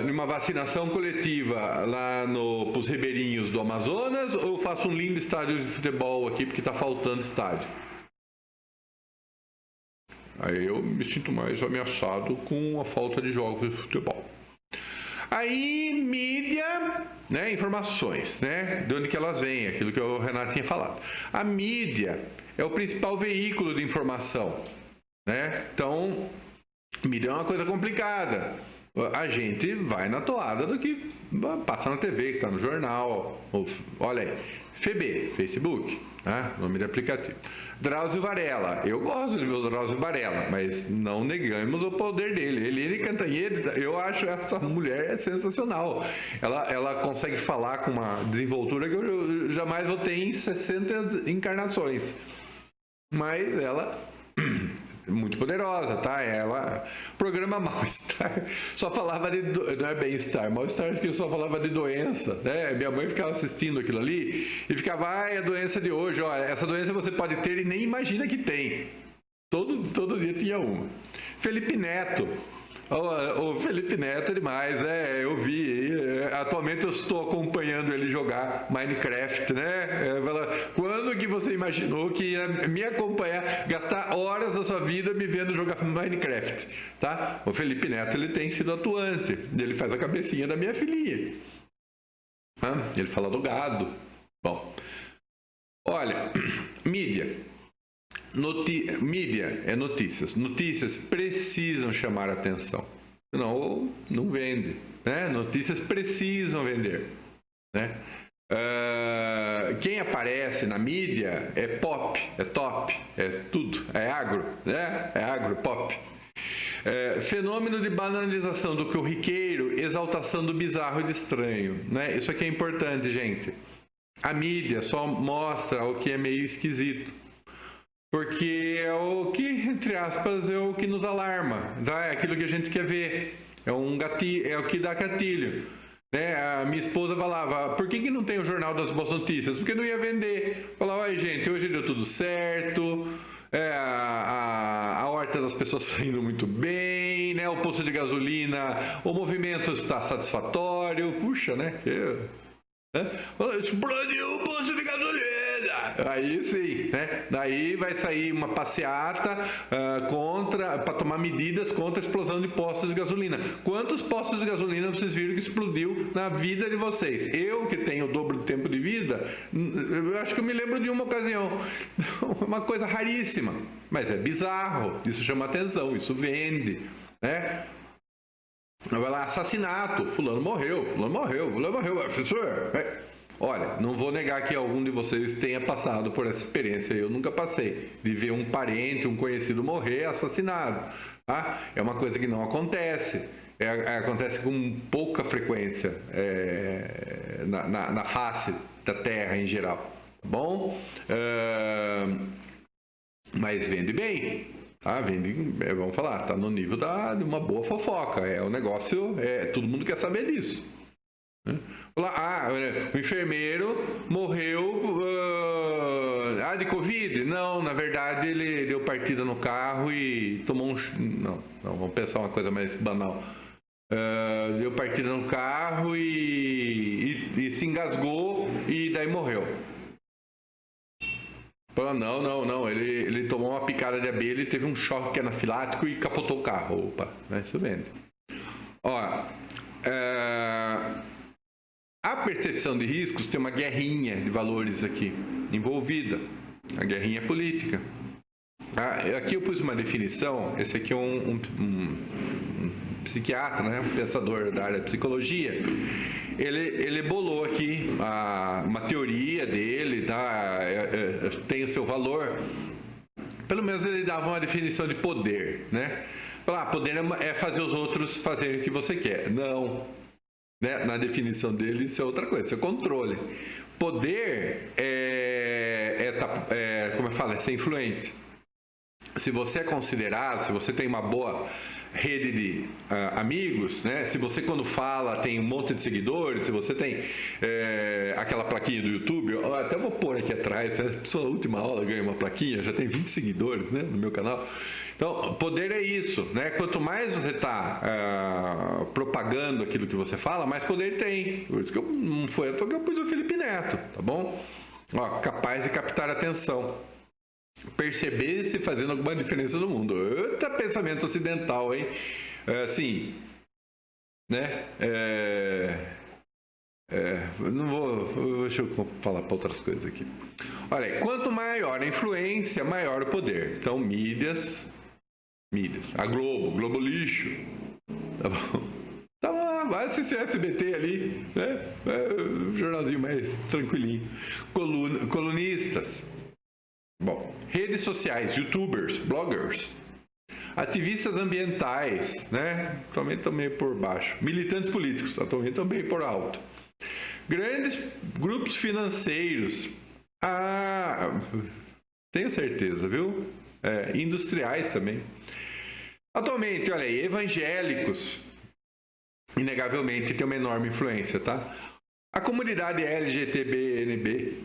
[SPEAKER 1] numa vacinação coletiva lá para os ribeirinhos do Amazonas, ou eu faço um lindo estádio de futebol aqui porque está faltando estádio? Aí eu me sinto mais ameaçado com a falta de jogos de futebol. Aí, mídia, né, informações, né, de onde que elas vêm, aquilo que o Renato tinha falado. A mídia é o principal veículo de informação, né? Então, mídia é uma coisa complicada. A gente vai na toada do que passa na TV, que está no jornal. Olha aí, FB, Facebook, né, nome de aplicativo. Drauzio Varela, eu gosto de ver o Drauzio Varela, mas não negamos o poder dele. Eliane Cantanhede, eu acho essa mulher sensacional. Ela consegue falar com uma desenvoltura que eu jamais vou ter em 60 encarnações. Mas ela é muito poderosa, tá? Ela programa Mal-Estar, só falava de não é bem-estar, Mal-Estar que só falava de doença, né? Minha mãe ficava assistindo aquilo ali e ficava, a doença de hoje, olha, essa doença você pode ter e nem imagina que tem. Todo dia tinha uma. Felipe Neto. O Felipe Neto é demais, né? Eu vi. Atualmente eu estou acompanhando ele jogar Minecraft, né? Quando que você imaginou que ia me acompanhar, gastar horas da sua vida me vendo jogar Minecraft, tá? O Felipe Neto, ele tem sido atuante. Ele faz a cabecinha da minha filhinha. Ele fala do gado. Bom, olha, mídia. Mídia é notícias. Notícias precisam chamar a atenção. senão não vende, né? Notícias precisam vender, né? Quem aparece na mídia é pop, é top, é tudo, é agro, né? É agro, pop. Fenômeno de banalização do corriqueiro, exaltação do bizarro e do estranho, né? Isso aqui é importante, gente. A mídia só mostra o que é meio esquisito, porque é o que, entre aspas, é o que nos alarma, tá? É aquilo que a gente quer ver, é um gatilho, é o que dá gatilho. Né? A minha esposa falava, por que não tem o Jornal das Boas Notícias? Porque não ia vender. Falava, olha gente, hoje deu tudo certo, a horta das pessoas está indo muito bem, né? O posto de gasolina, o movimento está satisfatório. Puxa, né? Explodiu o posto de gasolina! Aí sim, né? Daí vai sair uma passeata para tomar medidas contra a explosão de postos de gasolina. Quantos postos de gasolina vocês viram que explodiu na vida de vocês? Eu, que tenho o dobro do tempo de vida, eu acho que eu me lembro de uma ocasião. É uma coisa raríssima, mas é bizarro. Isso chama atenção, isso vende, né? Vai lá, assassinato, fulano morreu, professor. Olha, não vou negar que algum de vocês tenha passado por essa experiência, eu nunca passei, de ver um parente, um conhecido morrer assassinado, tá? É uma coisa que não acontece, acontece com pouca frequência na face da Terra em geral, tá bom? Mas vende bem. Vamos falar, tá no nível de uma boa fofoca. O negócio, todo mundo quer saber disso. O enfermeiro morreu de Covid? Não, na verdade ele deu partida no carro e tomou Não, vamos pensar uma coisa mais banal. Deu partida no carro e se engasgou e daí morreu. Não, ele tomou uma picada de abelha e teve um choque anafilático e capotou o carro. Opa, né? Isso vende. A percepção de riscos tem uma guerrinha de valores aqui envolvida, a guerrinha política. Aqui eu pus uma definição, esse aqui é um psiquiatra, né? Um pensador da área de psicologia. Ele bolou aqui uma teoria dele, tá? Tem o seu valor. Pelo menos ele dava uma definição de poder, né? Poder é fazer os outros fazerem o que você quer. Não. Né? Na definição dele, isso é outra coisa, isso é controle. Poder como eu falo, é ser influente. Se você é considerado, se você tem uma boa rede de amigos, né? Se você quando fala tem um monte de seguidores, se você tem aquela plaquinha do YouTube, até vou pôr aqui atrás, né? A pessoa na última aula ganha uma plaquinha, já tem 20 seguidores, né? No meu canal. Então, poder é isso, né? Quanto mais você está propagando aquilo que você fala, mais poder tem. Por isso que não foi à toa que eu pus o Felipe Neto, tá bom? Capaz de captar atenção. Perceber-se fazendo alguma diferença no mundo. Eita, pensamento ocidental, hein? Assim, né? Não vou... Deixa eu falar para outras coisas aqui. Olha aí, quanto maior a influência, maior o poder. Então, mídias. A Globo lixo. Tá bom? Tá bom, vai assistir SBT ali, né? Um jornalzinho mais tranquilinho. Colunistas. Bom, redes sociais, youtubers, bloggers, ativistas ambientais, né? Atualmente estão meio por baixo. Militantes políticos, atualmente estão meio por alto. Grandes grupos financeiros. Tenho certeza, viu? Industriais também. Atualmente, olha aí, evangélicos, inegavelmente tem uma enorme influência, tá? A comunidade LGTBNB,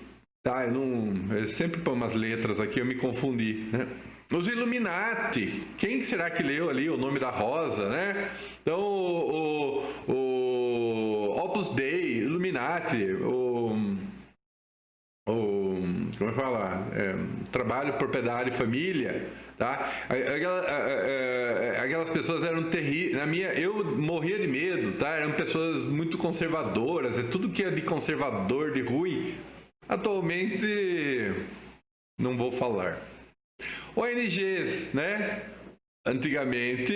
[SPEAKER 1] tá? Eu sempre põe umas letras aqui, eu me confundi, né? Os Illuminati, quem será que leu ali o nome da Rosa, né? Então, o Opus Dei, Illuminati, como é que fala? Trabalho, propriedade e família, tá? Aquelas pessoas eram terríveis. Eu morria de medo, tá? Eram pessoas muito conservadoras, tudo que é de conservador, de ruim. Atualmente, não vou falar. ONGs, né? Antigamente,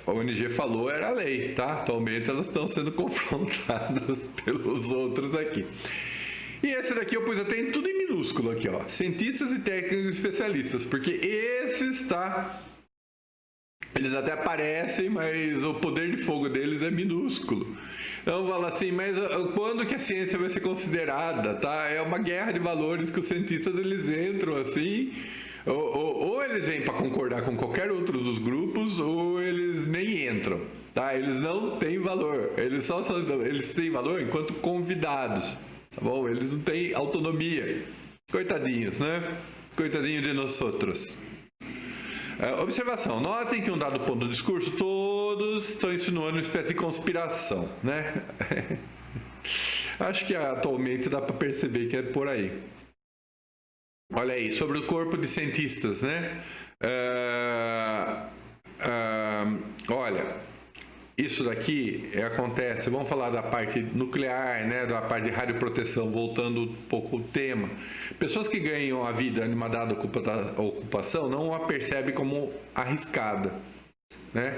[SPEAKER 1] a ONG falou, era lei, tá? Atualmente elas estão sendo confrontadas pelos outros aqui. E esse daqui eu pus até em tudo em minúsculo aqui, ó. Cientistas e técnicos especialistas, porque esses, tá? Eles até aparecem, mas o poder de fogo deles é minúsculo. Então fala assim, mas quando que a ciência vai ser considerada, tá? É uma guerra de valores que os cientistas eles entram assim, ou eles vêm para concordar com qualquer outro dos grupos, ou eles nem entram, tá? Eles não têm valor, eles têm valor enquanto convidados, tá bom? Eles não têm autonomia, coitadinhos, né? Coitadinho de nós outros. Observação, notem que um dado ponto do discurso, todos estão insinuando uma espécie de conspiração, né? Acho que atualmente dá para perceber que é por aí. Olha aí, sobre o corpo de cientistas, né? Olha, isso daqui acontece, vamos falar da parte nuclear, né? Da parte de radioproteção, voltando um pouco ao tema. Pessoas que ganham a vida em uma dada ocupação não a percebem como arriscada, né?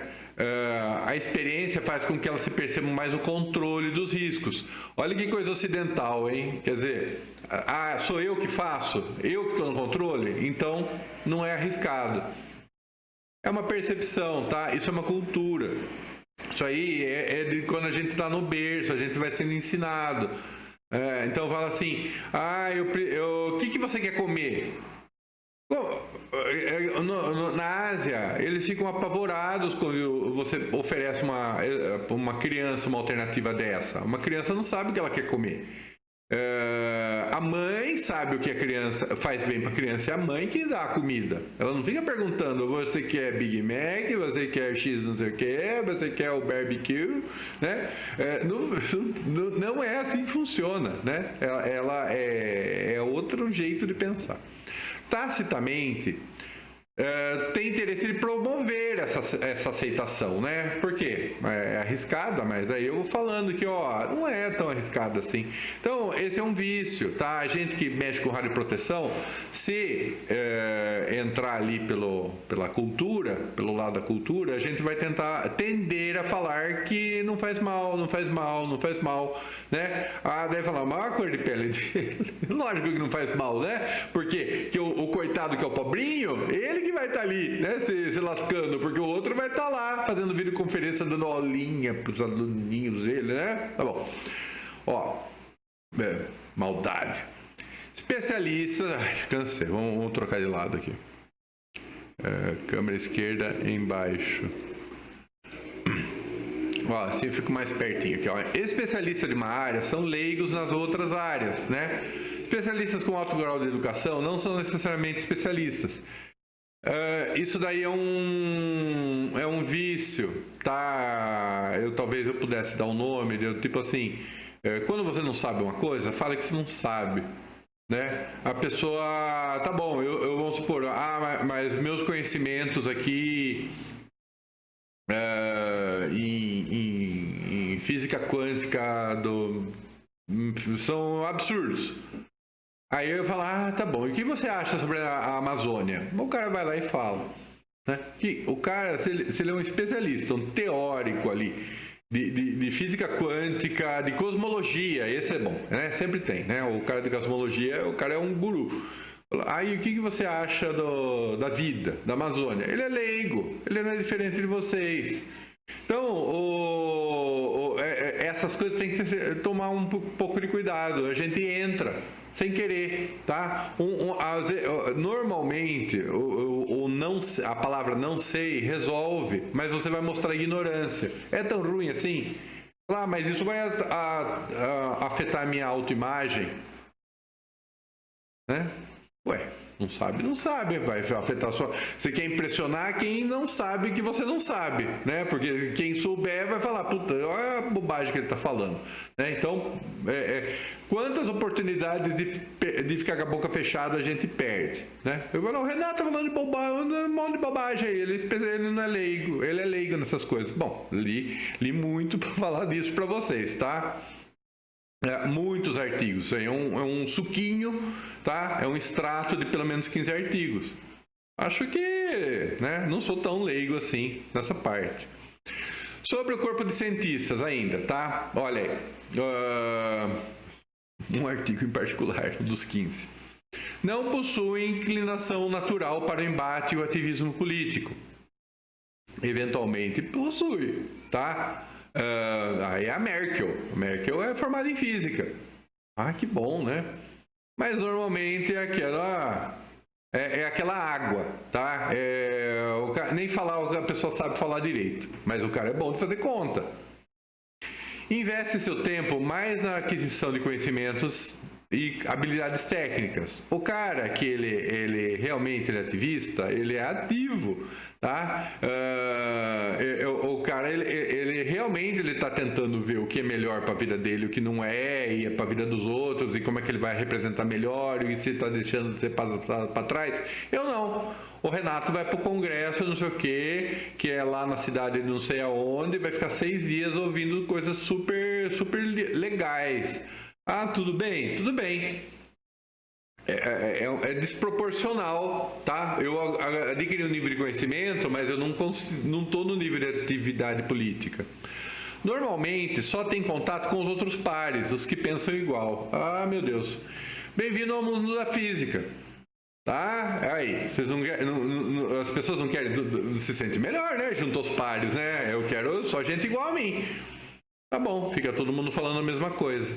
[SPEAKER 1] A experiência faz com que elas se percebam mais o controle dos riscos. Olha que coisa ocidental, hein? Quer dizer, sou eu que faço? Eu que estou no controle? Então, não é arriscado. É uma percepção, tá? Isso é uma cultura. Isso aí é de quando a gente está no berço, a gente vai sendo ensinado. Então, fala assim, o que você quer comer? Bom, na Ásia, eles ficam apavorados quando você oferece uma criança uma alternativa dessa. Uma criança não sabe o que ela quer comer. A mãe sabe o que a criança faz bem para a criança, é a mãe que dá a comida. Ela não fica perguntando, você quer Big Mac, você quer X não sei o que, você quer o barbecue, né? Não é assim que funciona, né? Ela é outro jeito de pensar. Tacitamente, tem interesse de promover essa aceitação, né? Por quê? É arriscada, mas aí eu vou falando que, não é tão arriscada assim. Então, esse é um vício, tá? A gente que mexe com radioproteção, se entrar ali pela cultura, pelo lado da cultura, a gente vai tender a falar que não faz mal, né? Deve falar, mas a cor de pele dele, lógico que não faz mal, né? Porque o coitado que é o pobrinho, ele que vai estar ali, né, se lascando, porque o outro vai estar lá fazendo videoconferência, dando aulinha para os aluninhos dele, né? Tá bom. Maldade. Especialistas. Cansei. Vamos trocar de lado aqui. Câmera esquerda embaixo. Assim eu fico mais pertinho aqui. Especialistas de uma área são leigos nas outras áreas, né? Especialistas com alto grau de educação não são necessariamente especialistas. Isso daí é um vício, tá? Talvez eu pudesse dar um nome, tipo assim, quando você não sabe uma coisa, fala que você não sabe, né? A pessoa, tá bom, eu vou supor, mas meus conhecimentos aqui em física quântica são absurdos. Aí eu falo, tá bom, e o que você acha sobre a Amazônia? O cara vai lá e fala, né? Que o cara, se ele é um especialista, um teórico ali, de física quântica, de cosmologia, esse é bom, né? Sempre tem, né? O cara de cosmologia, o cara é um guru. Aí o que você acha da vida, da Amazônia? Ele é leigo, ele não é diferente de vocês. Então, essas coisas tem que tomar um pouco de cuidado. A gente entra sem querer, tá? Normalmente, a palavra não sei resolve, mas você vai mostrar ignorância. É tão ruim assim? Mas isso vai afetar a minha autoimagem? Né? Não sabe, vai afetar a sua... Você quer impressionar quem não sabe que você não sabe, né? Porque quem souber vai falar, puta, olha a bobagem que ele está falando, né? Então, quantas oportunidades de ficar com a boca fechada a gente perde, né? Eu falo, o Renato tá falando de bobagem aí, ele não é leigo, ele é leigo nessas coisas. Bom, li muito para falar disso para vocês, tá? Muitos artigos, é um suquinho, tá? É um extrato de pelo menos 15 artigos. Acho que, né, não sou tão leigo assim nessa parte. Sobre o corpo de cientistas ainda, tá? Olha aí. Um artigo em particular, dos 15. Não possui inclinação natural para o embate e o ativismo político. Eventualmente possui, tá? Aí é a Merkel. A Merkel é formada em física. Ah, que bom, né? Mas normalmente é aquela água, tá? Nem falar o que a pessoa sabe falar direito, mas o cara é bom de fazer conta. Investe seu tempo mais na aquisição de conhecimentos e habilidades técnicas. O cara que ele realmente é ativista, ele é ativo, tá? O cara, ele realmente está tentando ver o que é melhor para a vida dele, o que não é, e para a vida dos outros, e como é que ele vai representar melhor, e se está deixando de ser para trás. Eu não. O Renato vai para o congresso, não sei o quê, que é lá na cidade de não sei aonde, vai ficar 6 dias ouvindo coisas super, super legais. Ah, tudo bem? Tudo bem. É desproporcional, tá? Eu adquiri um nível de conhecimento, mas eu não estou no nível de atividade política. Normalmente, só tem contato com os outros pares, os que pensam igual. Ah, meu Deus. Bem-vindo ao mundo da física. Tá? Aí, vocês as pessoas não querem se sentir melhor, né? Junto aos pares, né? Eu quero só gente igual a mim. Tá bom, fica todo mundo falando a mesma coisa.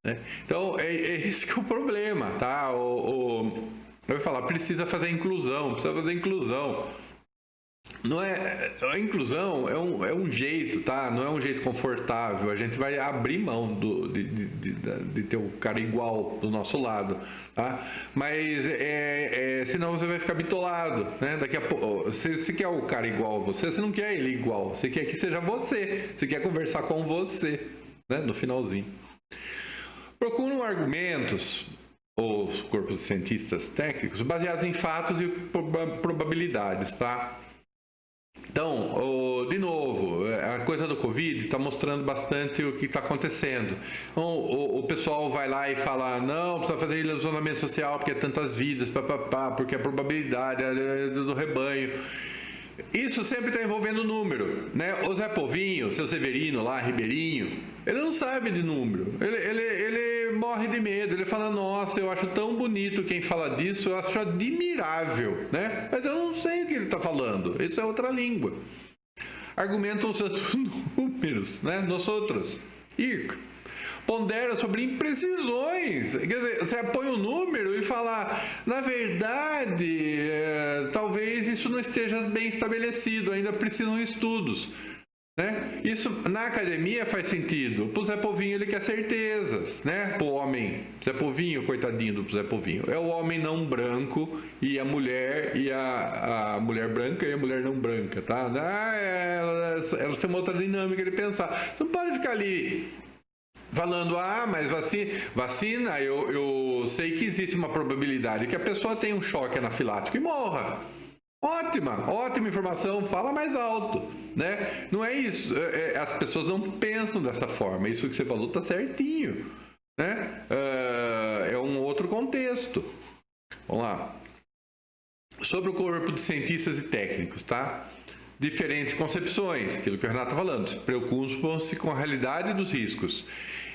[SPEAKER 1] Né? Então, é esse que é o problema, tá? Eu vou falar, precisa fazer inclusão. Não é, a inclusão é um jeito, tá? Não é um jeito confortável. A gente vai abrir mão de ter o cara igual do nosso lado, tá? Mas senão você vai ficar bitolado, né? Daqui a pouco, você quer o cara igual a você, você não quer ele igual. Você quer que seja você. Você quer conversar com você, né? No finalzinho. Procuram argumentos, os corpos de cientistas técnicos, baseados em fatos e probabilidades, tá? Então, de novo, a coisa do Covid está mostrando bastante o que está acontecendo. Então, o pessoal vai lá e fala, não, precisa fazer isolamento social porque é tantas vidas, porque a probabilidade do rebanho. Isso sempre está envolvendo número, né? O Zé Povinho, seu Severino lá, Ribeirinho, ele não sabe de número. Ele morre de medo. Ele fala, nossa, eu acho tão bonito quem fala disso, eu acho admirável, né? Mas eu não sei o que ele está falando. Isso é outra língua. Argumentam usando números, né? Nós outros. Pondera sobre imprecisões. Quer dizer, você põe um número e fala, na verdade, talvez isso não esteja bem estabelecido, ainda precisam estudos. Né? Isso na academia faz sentido. Para o Zé Povinho ele quer certezas, né? Para o homem, Zé Povinho, coitadinho do Zé Povinho, é o homem não branco e a mulher mulher branca e a mulher não branca, tá? Elas têm uma outra dinâmica de pensar. Você não pode ficar ali falando, mas vacina, eu sei que existe uma probabilidade que a pessoa tenha um choque anafilático e morra. Ótima informação, fala mais alto, né? Não é isso, as pessoas não pensam dessa forma, isso que você falou está certinho, né? É um outro contexto. Vamos lá. Sobre o corpo de cientistas e técnicos, tá? Diferentes concepções, aquilo que o Renato está falando, preocupam-se com a realidade dos riscos.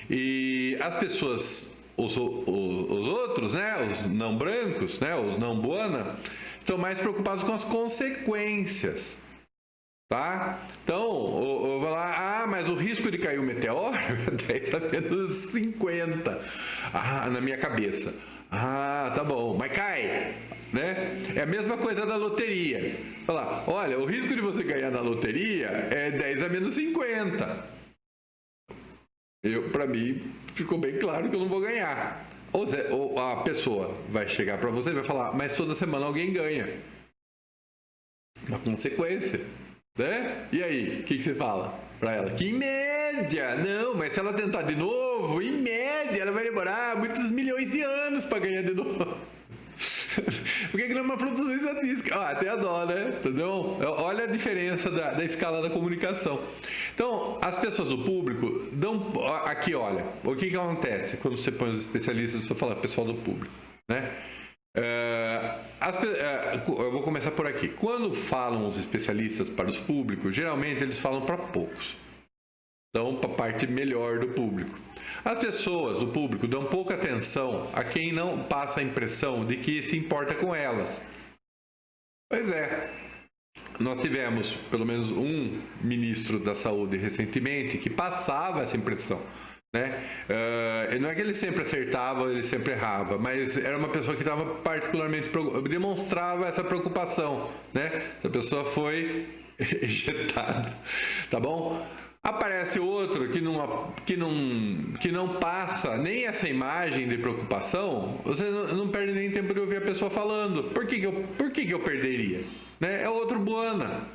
[SPEAKER 1] E as pessoas, os outros, né, os não brancos, né, os não buana, estão mais preocupados com as consequências. Tá? Então, eu vou lá, mas o risco de cair um meteoro é 10 a menos 50. Na minha cabeça. Tá bom, mas cai. Né? É a mesma coisa da loteria. Olha, o risco de você ganhar na loteria é 10 a menos 50. Para mim, ficou bem claro que eu não vou ganhar. Ou a pessoa vai chegar para você e vai falar, mas toda semana alguém ganha. Uma consequência. Né? E aí, o que você fala para ela? Que em média, não, mas se ela tentar de novo, em média ela vai demorar muitos milhões de anos para ganhar de novo. Por que não é uma flutuação estatística? Até a dó, né? Entendeu? Olha a diferença da escala da comunicação. Então, as pessoas do público dão... Aqui, olha, o que acontece quando você põe os especialistas para falar pessoal do público, né? Eu vou começar por aqui. Quando falam os especialistas para os públicos, geralmente eles falam para poucos. Então, para a parte melhor do público. As pessoas do público dão pouca atenção a quem não passa a impressão de que se importa com elas. Pois é. Nós tivemos pelo menos um ministro da Saúde recentemente que passava essa impressão. Né? Não é que ele sempre acertava, ele sempre errava, mas era uma pessoa que estava particularmente demonstrava essa preocupação, né? Essa pessoa foi ejetada, tá bom? Aparece outro que não passa nem essa imagem de preocupação, você não perde nem tempo de ouvir a pessoa falando. Por que eu perderia? Né? É outro Buana.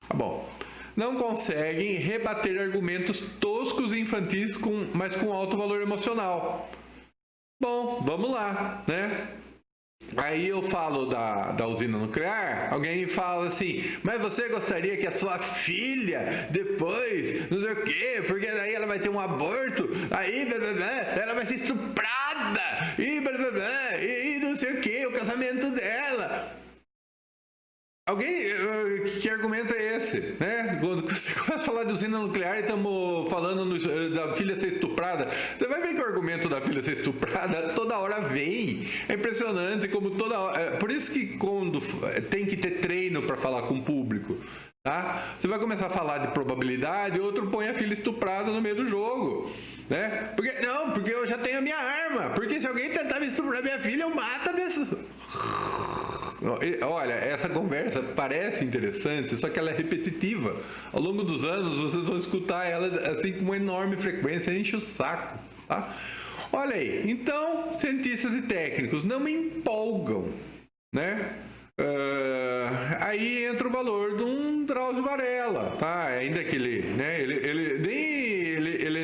[SPEAKER 1] Tá bom. Não conseguem rebater argumentos toscos e infantis, mas com alto valor emocional. Bom, vamos lá, né? Aí eu falo da usina nuclear, alguém fala assim, mas você gostaria que a sua filha, depois, não sei o quê, porque daí ela vai ter um aborto, aí blá, blá, blá, ela vai ser estuprada, e blá, blá, blá, e não sei o quê, o casamento dela. Alguém, que argumento é esse? Né? Quando você começa a falar de usina nuclear e estamos falando da filha ser estuprada, você vai ver que o argumento da filha ser estuprada toda hora vem. É impressionante como toda hora. Por isso que quando tem que ter treino para falar com o público. Tá? Você vai começar a falar de probabilidade, outro põe a filha estuprada no meio do jogo. Né? Porque eu já tenho a minha arma. Porque se alguém tentar me estuprar minha filha, eu mato a pessoa. Olha, essa conversa parece interessante, só que ela é repetitiva. Ao longo dos anos, vocês vão escutar ela assim com uma enorme frequência, enche o saco. Tá? Olha aí, então, cientistas e técnicos não me empolgam, né? Aí entra o valor de um Drauzio Varela, tá? Ainda que ele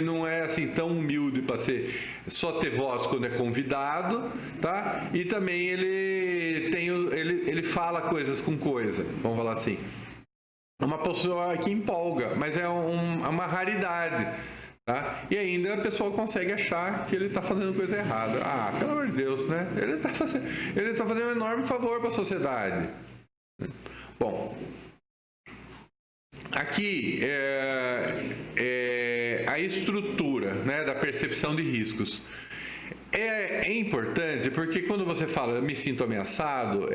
[SPEAKER 1] não é assim tão humilde para ser só ter voz quando é convidado, tá? E também ele fala coisas com coisa, vamos falar assim. É uma pessoa que empolga, mas é uma raridade. Tá? E ainda a pessoa consegue achar que ele está fazendo coisa errada. Pelo amor de Deus, né? Ele está fazendo um enorme favor para a sociedade. Bom, aqui é a estrutura, né, da percepção de riscos. É importante porque quando você fala me sinto ameaçado,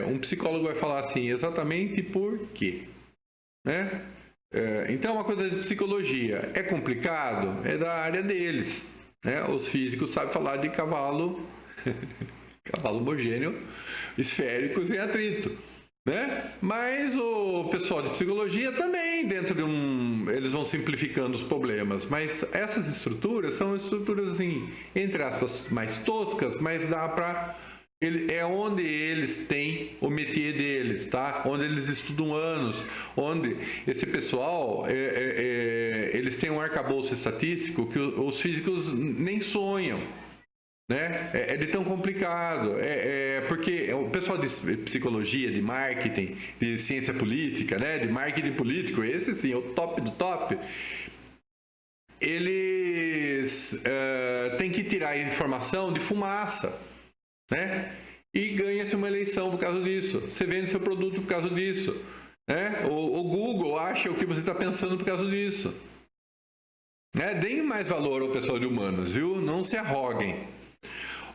[SPEAKER 1] um psicólogo vai falar assim, exatamente por quê, né? Então, uma coisa de psicologia é complicado, é da área deles, né? Os físicos sabem falar de cavalo homogêneo, esféricos em atrito, né? Mas o pessoal de psicologia também, eles vão simplificando os problemas, mas essas estruturas são estruturas, assim, entre aspas, mais toscas, mas dá para... É onde eles têm o métier deles, tá? Onde eles estudam anos, onde esse pessoal, eles têm um arcabouço estatístico que os físicos nem sonham, né? É de tão complicado, porque o pessoal de psicologia, de marketing, de ciência política, né? De marketing político, esse sim é o top do top. Eles têm que tirar informação de fumaça, né? E ganha-se uma eleição por causa disso. Você vende seu produto por causa disso, né? O Google acha o que você está pensando por causa disso, né? Deem mais valor ao pessoal de humanos, viu? Não se arroguem.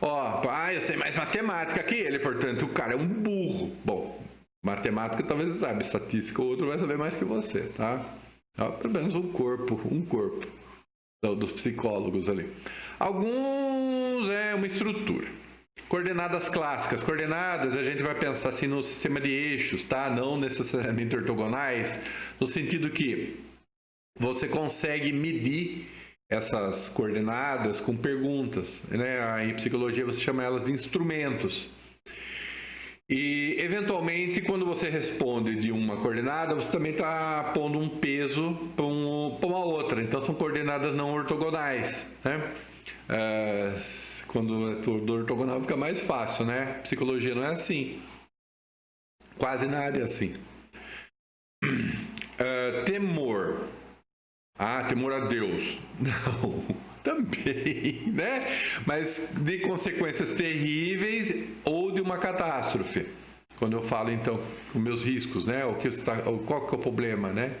[SPEAKER 1] Eu sei mais matemática que ele, portanto o cara é um burro. Bom, matemática talvez você saiba, estatística o outro vai saber mais que você, tá? Pelo menos um corpo dos psicólogos ali. Alguns uma estrutura. Coordenadas clássicas. Coordenadas, a gente vai pensar assim no sistema de eixos, tá? Não necessariamente ortogonais, no sentido que você consegue medir essas coordenadas com perguntas, né? Em psicologia você chama elas de instrumentos. E, eventualmente, quando você responde de uma coordenada, você também está pondo um peso para uma outra. Então, são coordenadas não ortogonais, né? Quando é tudo ortogonal fica mais fácil, né? Psicologia não é assim. Quase nada é assim. Temor. Temor a Deus. Não, também, né? Mas de consequências terríveis ou de uma catástrofe. Quando eu falo, então, com meus riscos, né? Qual que é o problema, né?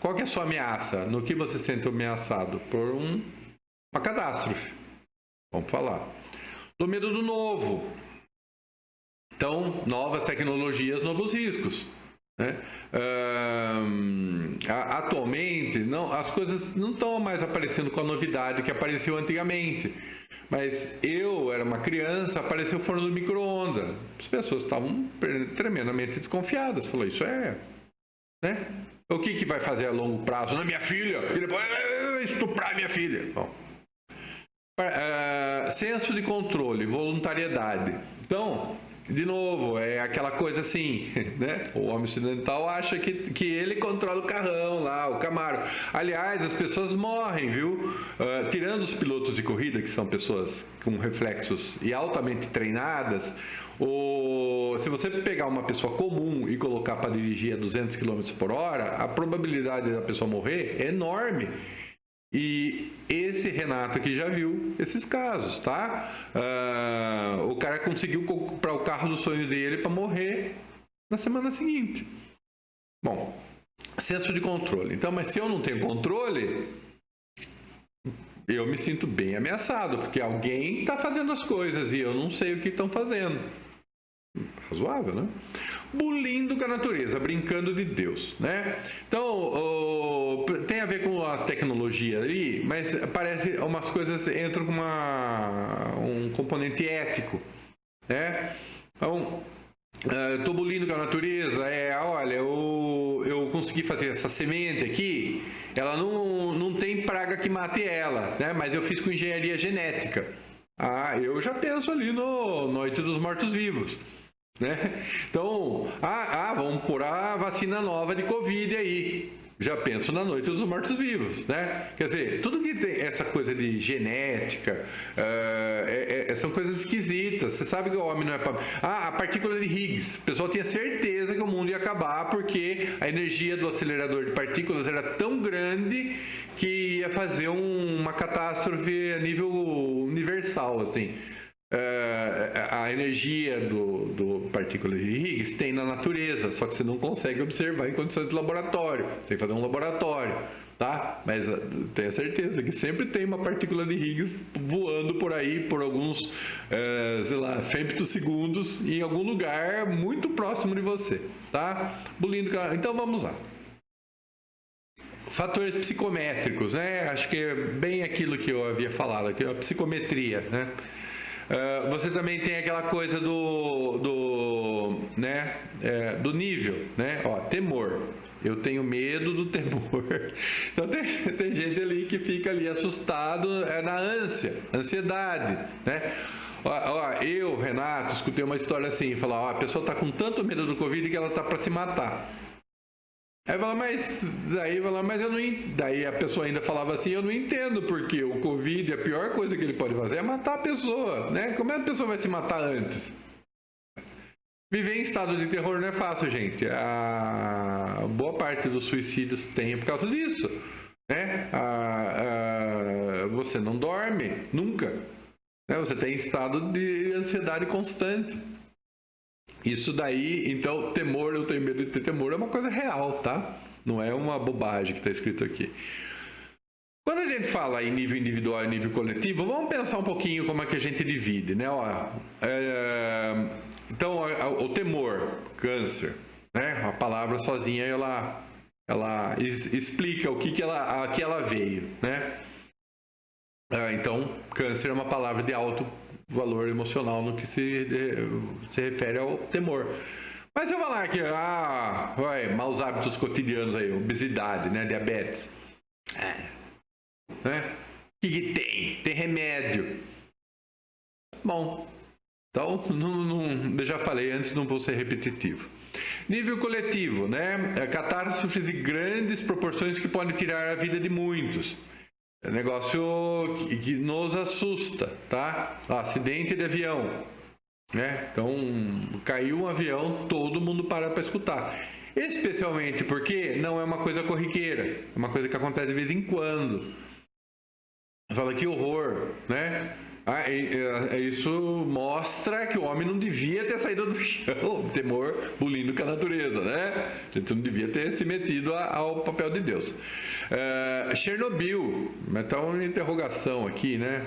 [SPEAKER 1] Qual que é a sua ameaça? No que você se sente ameaçado? Por uma catástrofe. Vamos falar. Do medo do novo. Então, novas tecnologias, novos riscos. Né? Atualmente, as coisas não estão mais aparecendo com a novidade que apareceu antigamente. Mas eu era uma criança, apareceu o forno do micro-ondas. As pessoas estavam tremendamente desconfiadas. Falou, isso né? O que vai fazer a longo prazo na minha filha? Porque depois vai estuprar minha filha. Bom. Senso de controle, voluntariedade. Então, de novo, é aquela coisa assim, né? O homem ocidental acha que ele controla o carrão lá, o Camaro. Aliás, as pessoas morrem, viu? Tirando os pilotos de corrida, que são pessoas com reflexos e altamente treinadas, se você pegar uma pessoa comum e colocar para dirigir a 200 km por hora, a probabilidade da pessoa morrer é enorme. E esse Renato aqui já viu esses casos, tá? O cara conseguiu comprar o carro do sonho dele para morrer na semana seguinte. Bom, senso de controle. Então, mas se eu não tenho controle, eu me sinto bem ameaçado, porque alguém está fazendo as coisas e eu não sei o que estão fazendo. Razoável, né? Bulindo com a natureza, brincando de Deus, né? Então, tem a ver com a tecnologia ali, mas parece umas coisas entram com um componente ético, né? Então, estou bulindo com a natureza, olha, eu consegui fazer essa semente aqui, ela não tem praga que mate ela, né? Mas eu fiz com engenharia genética. Eu já penso ali no Noite dos Mortos-Vivos. Né? Então, vamos pôr a vacina nova de Covid aí. Já penso na Noite dos Mortos-Vivos, né? Quer dizer, tudo que tem essa coisa de genética, são coisas esquisitas. Você sabe que o homem não é para... a partícula de Higgs. O pessoal tinha certeza que o mundo ia acabar porque a energia do acelerador de partículas era tão grande que ia fazer uma catástrofe a nível universal, assim. A energia do partícula de Higgs tem na natureza, só que você não consegue observar em condições de laboratório. Tem que fazer um laboratório, tá? Mas tenha certeza que sempre tem uma partícula de Higgs voando por aí por alguns, sei lá, femtosegundos em algum lugar muito próximo de você, tá? Então vamos lá. Fatores psicométricos, né? Acho que é bem aquilo que eu havia falado aqui, a psicometria, né? Você também tem aquela coisa do nível, né? Temor. Eu tenho medo do temor. Então tem gente ali que fica ali assustado na ansiedade, né? Eu, Renato, escutei uma história assim, falar, a pessoa está com tanto medo do Covid que ela está para se matar. Aí fala, mas eu não entendo. Daí a pessoa ainda falava assim, eu não entendo, porque o Covid, a pior coisa que ele pode fazer é matar a pessoa, né? Como é que a pessoa vai se matar antes? Viver em estado de terror não é fácil, gente. A boa parte dos suicídios tem por causa disso, né? Você não dorme, nunca. Né? Você tem estado de ansiedade constante. Isso daí, então, temor, eu tenho medo de ter temor, é uma coisa real, tá? Não é uma bobagem que está escrito aqui. Quando a gente fala em nível individual e nível coletivo, vamos pensar um pouquinho como é que a gente divide, né? Então, o temor, câncer, né? A palavra sozinha, ela explica o que ela veio, né? Então, câncer é uma palavra de alto valor emocional no que se refere ao temor. Mas eu falar aqui, maus hábitos cotidianos aí, obesidade, né, diabetes. Né? O que tem? Tem remédio. Bom, então, eu já falei antes, não vou ser repetitivo. Nível coletivo, né? Catástrofes de grandes proporções que podem tirar a vida de muitos. É um negócio que nos assusta, tá? Acidente de avião, né? Então, caiu um avião, todo mundo para escutar. Especialmente porque não é uma coisa corriqueira, é uma coisa que acontece de vez em quando. Fala que horror, né? Isso mostra que o homem não devia ter saído do chão, temor bulindo com a natureza, né? A gente não devia ter se metido ao papel de Deus. Chernobyl, está uma interrogação aqui, né?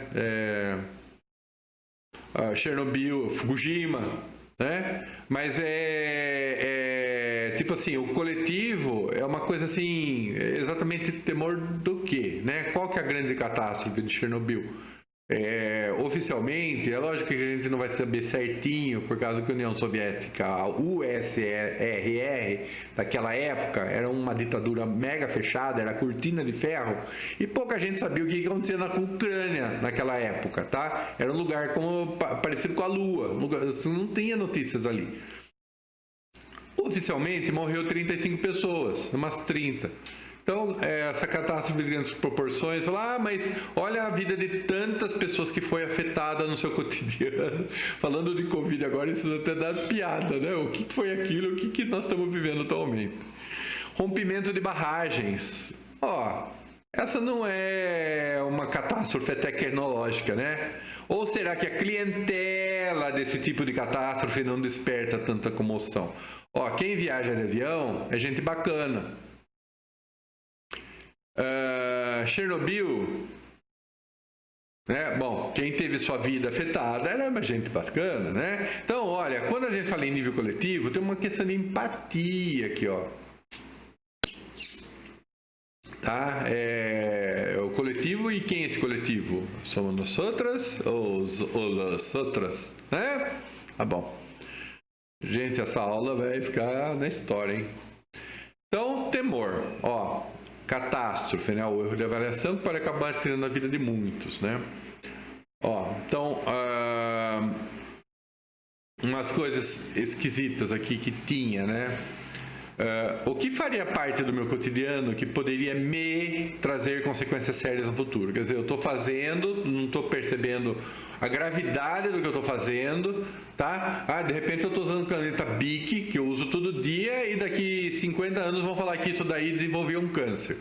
[SPEAKER 1] Chernobyl, Fukushima, né? Mas tipo assim, o coletivo é uma coisa assim, exatamente temor do quê, né? Qual que é a grande catástrofe de Chernobyl? Oficialmente, é lógico que a gente não vai saber certinho, por causa que a União Soviética, a USSR, daquela época, era uma ditadura mega fechada, era cortina de ferro, e pouca gente sabia o que acontecia na Ucrânia naquela época, tá? Era um lugar parecido com a Lua, não tinha notícias ali. Oficialmente, morreu 35 pessoas, umas 30. Então, essa catástrofe de grandes proporções, mas olha a vida de tantas pessoas que foi afetada no seu cotidiano. Falando de Covid agora, isso até dá piada, né? O que foi aquilo, o que nós estamos vivendo atualmente? Rompimento de barragens. Essa não é uma catástrofe tecnológica, né? Ou será que a clientela desse tipo de catástrofe não desperta tanta comoção? Quem viaja de avião é gente bacana. Chernobyl, né? Bom, quem teve sua vida afetada era uma gente bacana, né? Então, olha, quando a gente fala em nível coletivo, tem uma questão de empatia aqui, tá? O coletivo, e quem é esse coletivo? Somos nós outras ou os outras, né? Tá bom. Gente, essa aula vai ficar na história, hein? Então, temor, catástrofe, né? O erro de avaliação que pode acabar tirando a vida de muitos, né? Então, umas coisas esquisitas aqui que tinha, né? O que faria parte do meu cotidiano que poderia me trazer consequências sérias no futuro? Quer dizer, eu estou fazendo, não estou percebendo a gravidade do que eu estou fazendo, tá? De repente eu estou usando caneta Bic, que eu uso todo dia, e daqui 50 anos vão falar que isso daí desenvolveu um câncer.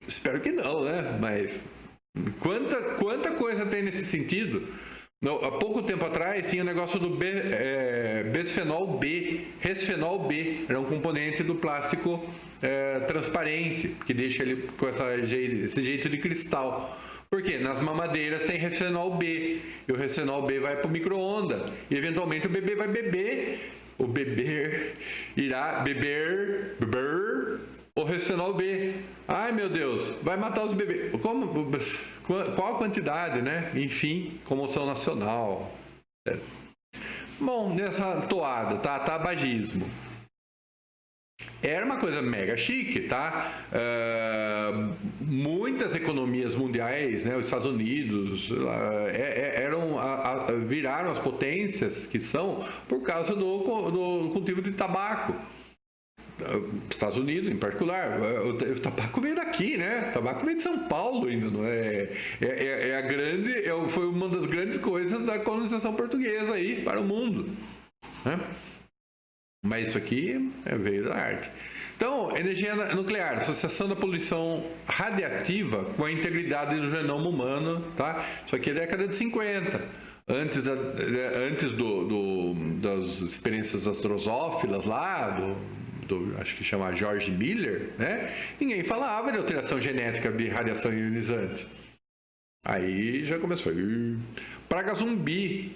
[SPEAKER 1] Espero que não, né? Mas quanta coisa tem nesse sentido? Há pouco tempo atrás tinha o negócio do bisfenol B, resfenol B, era um componente do plástico transparente, que deixa ele com esse jeito de cristal. Por quê? Nas mamadeiras tem resfenol B, e o resfenol B vai para o micro-ondas, e eventualmente o bebê vai beber, o bebê irá beber o resfenol B. Ai, meu Deus, vai matar os bebês. Qual a quantidade, né? Enfim, comoção nacional. Bom, nessa toada, tá? Tabagismo. Era uma coisa mega chique, tá? Muitas economias mundiais, né? Os Estados Unidos viraram as potências que são por causa do cultivo de tabaco. Estados Unidos em particular, o tabaco veio daqui, né? O tabaco veio de São Paulo ainda, não é? Foi uma das grandes coisas da colonização portuguesa aí para o mundo, né? Mas isso aqui veio da arte. Então, energia nuclear, associação da poluição radiativa com a integridade do genoma humano, tá? Isso aqui é década de 50. Antes das experiências das drosófilas lá, acho que chama George Miller, né? Ninguém falava de alteração genética de radiação ionizante. Aí já começou. Praga zumbi.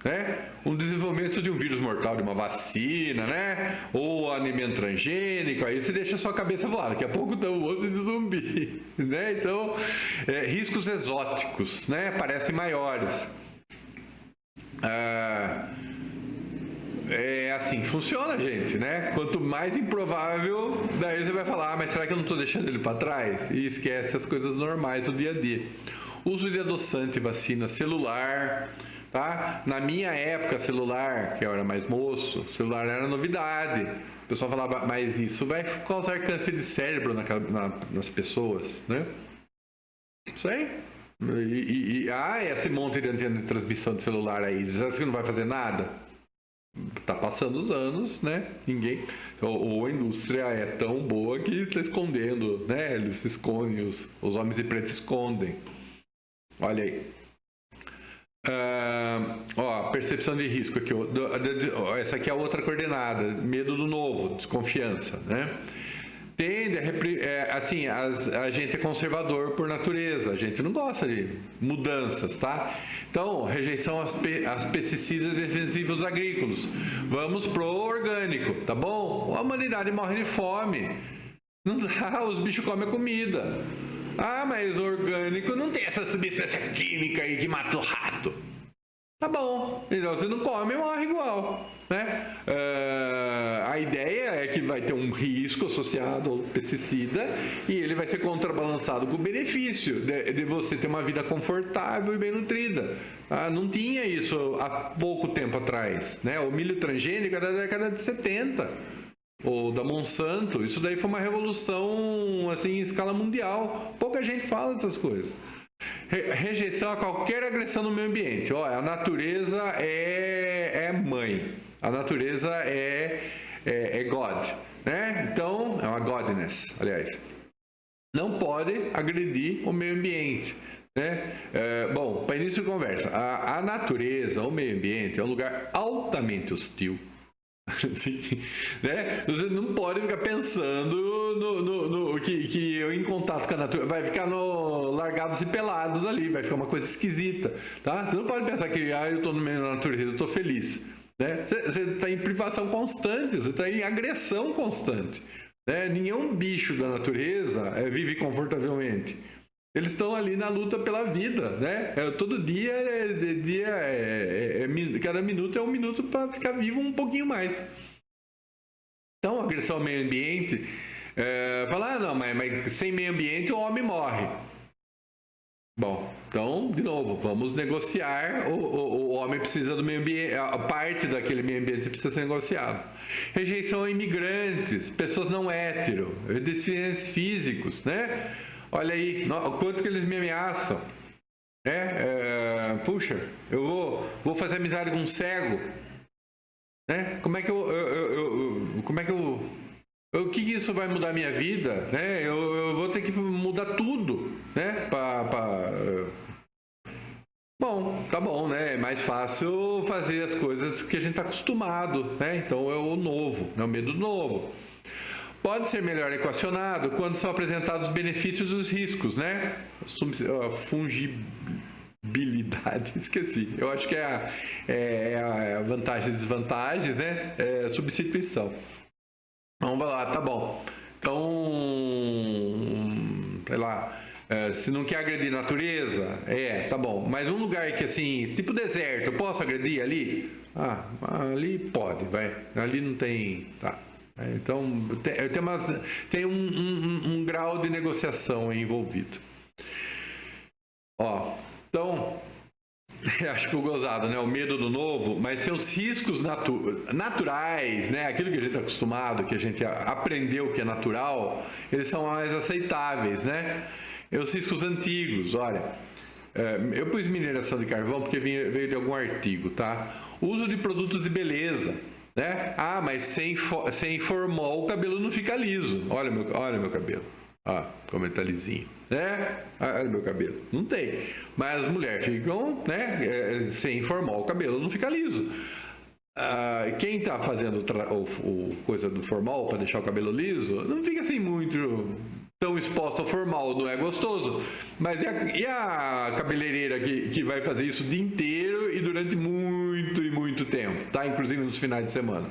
[SPEAKER 1] Né? Um desenvolvimento de um vírus mortal, de uma vacina, né? Ou alimento transgênico, aí você deixa a sua cabeça voar. Daqui a pouco dá um monte de zumbi, né? Então, riscos exóticos, né? Parecem maiores. Assim, funciona, gente, né? Quanto mais improvável, daí você vai falar, mas será que eu não estou deixando ele para trás? E esquece as coisas normais do dia a dia. Uso de adoçante, vacina celular, tá? Na minha época, celular, que eu era mais moço, celular era novidade. O pessoal falava, mas isso vai causar câncer de cérebro nas pessoas, né? Isso aí. Esse monte de antena de transmissão de celular aí, você acha que não vai fazer nada? Tá passando os anos, né? Ninguém. Ou a indústria é tão boa que está escondendo, né? Eles se escondem, os homens de preto se escondem. Olha aí. Percepção de risco aqui. Essa aqui é a outra coordenada. Medo do novo, desconfiança, né? Tende a gente é conservador por natureza, a gente não gosta de mudanças, tá? Então, rejeição às pesticidas defensivos agrícolas. Vamos pro orgânico, tá bom? A humanidade morre de fome. Não dá, os bichos comem a comida. Ah, mas o orgânico não tem essa substância química aí que mata o rato. Tá bom, então você não come e morre igual, né? A ideia é que vai ter um risco associado ao pesticida e ele vai ser contrabalançado com o benefício de você ter uma vida confortável e bem nutrida. Não tinha isso há pouco tempo atrás, né? O milho transgênico era da década de 70, ou da Monsanto. Isso daí foi uma revolução assim, em escala mundial. Pouca gente fala dessas coisas. Rejeição a qualquer agressão no meio ambiente. Olha, a natureza é mãe. A natureza é God, né? Então, é uma godness, aliás. Não pode agredir o meio ambiente, né? Bom, para início de conversa, a natureza, o meio ambiente é um lugar altamente hostil. Assim, né? Você não pode ficar pensando que eu em contato com a natureza vai ficar largados e pelados ali, vai ficar uma coisa esquisita, tá? Você não pode pensar que eu estou no meio da natureza, eu estou feliz, né? Você está em privação constante, você está em agressão constante, né? Nenhum bicho da natureza vive confortavelmente. Eles estão ali na luta pela vida, né? Todo dia, cada minuto é um minuto para ficar vivo um pouquinho mais. Então, agressão ao meio ambiente, falar, não, mas sem meio ambiente o homem morre. Bom, então, de novo, vamos negociar. O homem precisa do meio ambiente, a parte daquele meio ambiente precisa ser negociado. Rejeição a imigrantes, pessoas não hétero, deficientes físicos, né? Olha aí, quanto que eles me ameaçam. Puxa, eu vou fazer amizade com um cego. Né? Como é que o que isso vai mudar a minha vida? Né? Eu vou ter que mudar tudo, né? Bom, tá bom, né? É mais fácil fazer as coisas que a gente está acostumado, né? Então é o novo, é o medo do novo. Pode ser melhor equacionado quando são apresentados os benefícios e os riscos, né? Fungibilidade, esqueci. Eu acho que é a vantagem e desvantagens, né? Substituição. Vamos lá, tá bom. Então, sei lá, se não quer agredir a natureza, tá bom. Mas um lugar que assim, tipo deserto, eu posso agredir ali? Ali pode, vai. Ali não tem, tá. Então, tem um grau de negociação envolvido. Então, acho que o gozado, né? O medo do novo, mas tem os riscos naturais, né? Aquilo que a gente está acostumado, que a gente aprendeu que é natural, eles são mais aceitáveis, né? E os riscos antigos, olha, eu pus mineração de carvão porque veio de algum artigo, tá? Uso de produtos de beleza. Né? Mas sem formol o cabelo não fica liso. Olha meu cabelo. Como ele tá lisinho. Né? Olha meu cabelo. Não tem. Mas as mulheres ficam, né? Sem formol o cabelo não fica liso. Quem tá fazendo o coisa do formol para deixar o cabelo liso, não fica assim muito tão exposto ao formal, não é gostoso. Mas e a cabeleireira que vai fazer isso o dia inteiro e durante muito e muito tempo, tá? Inclusive nos finais de semana.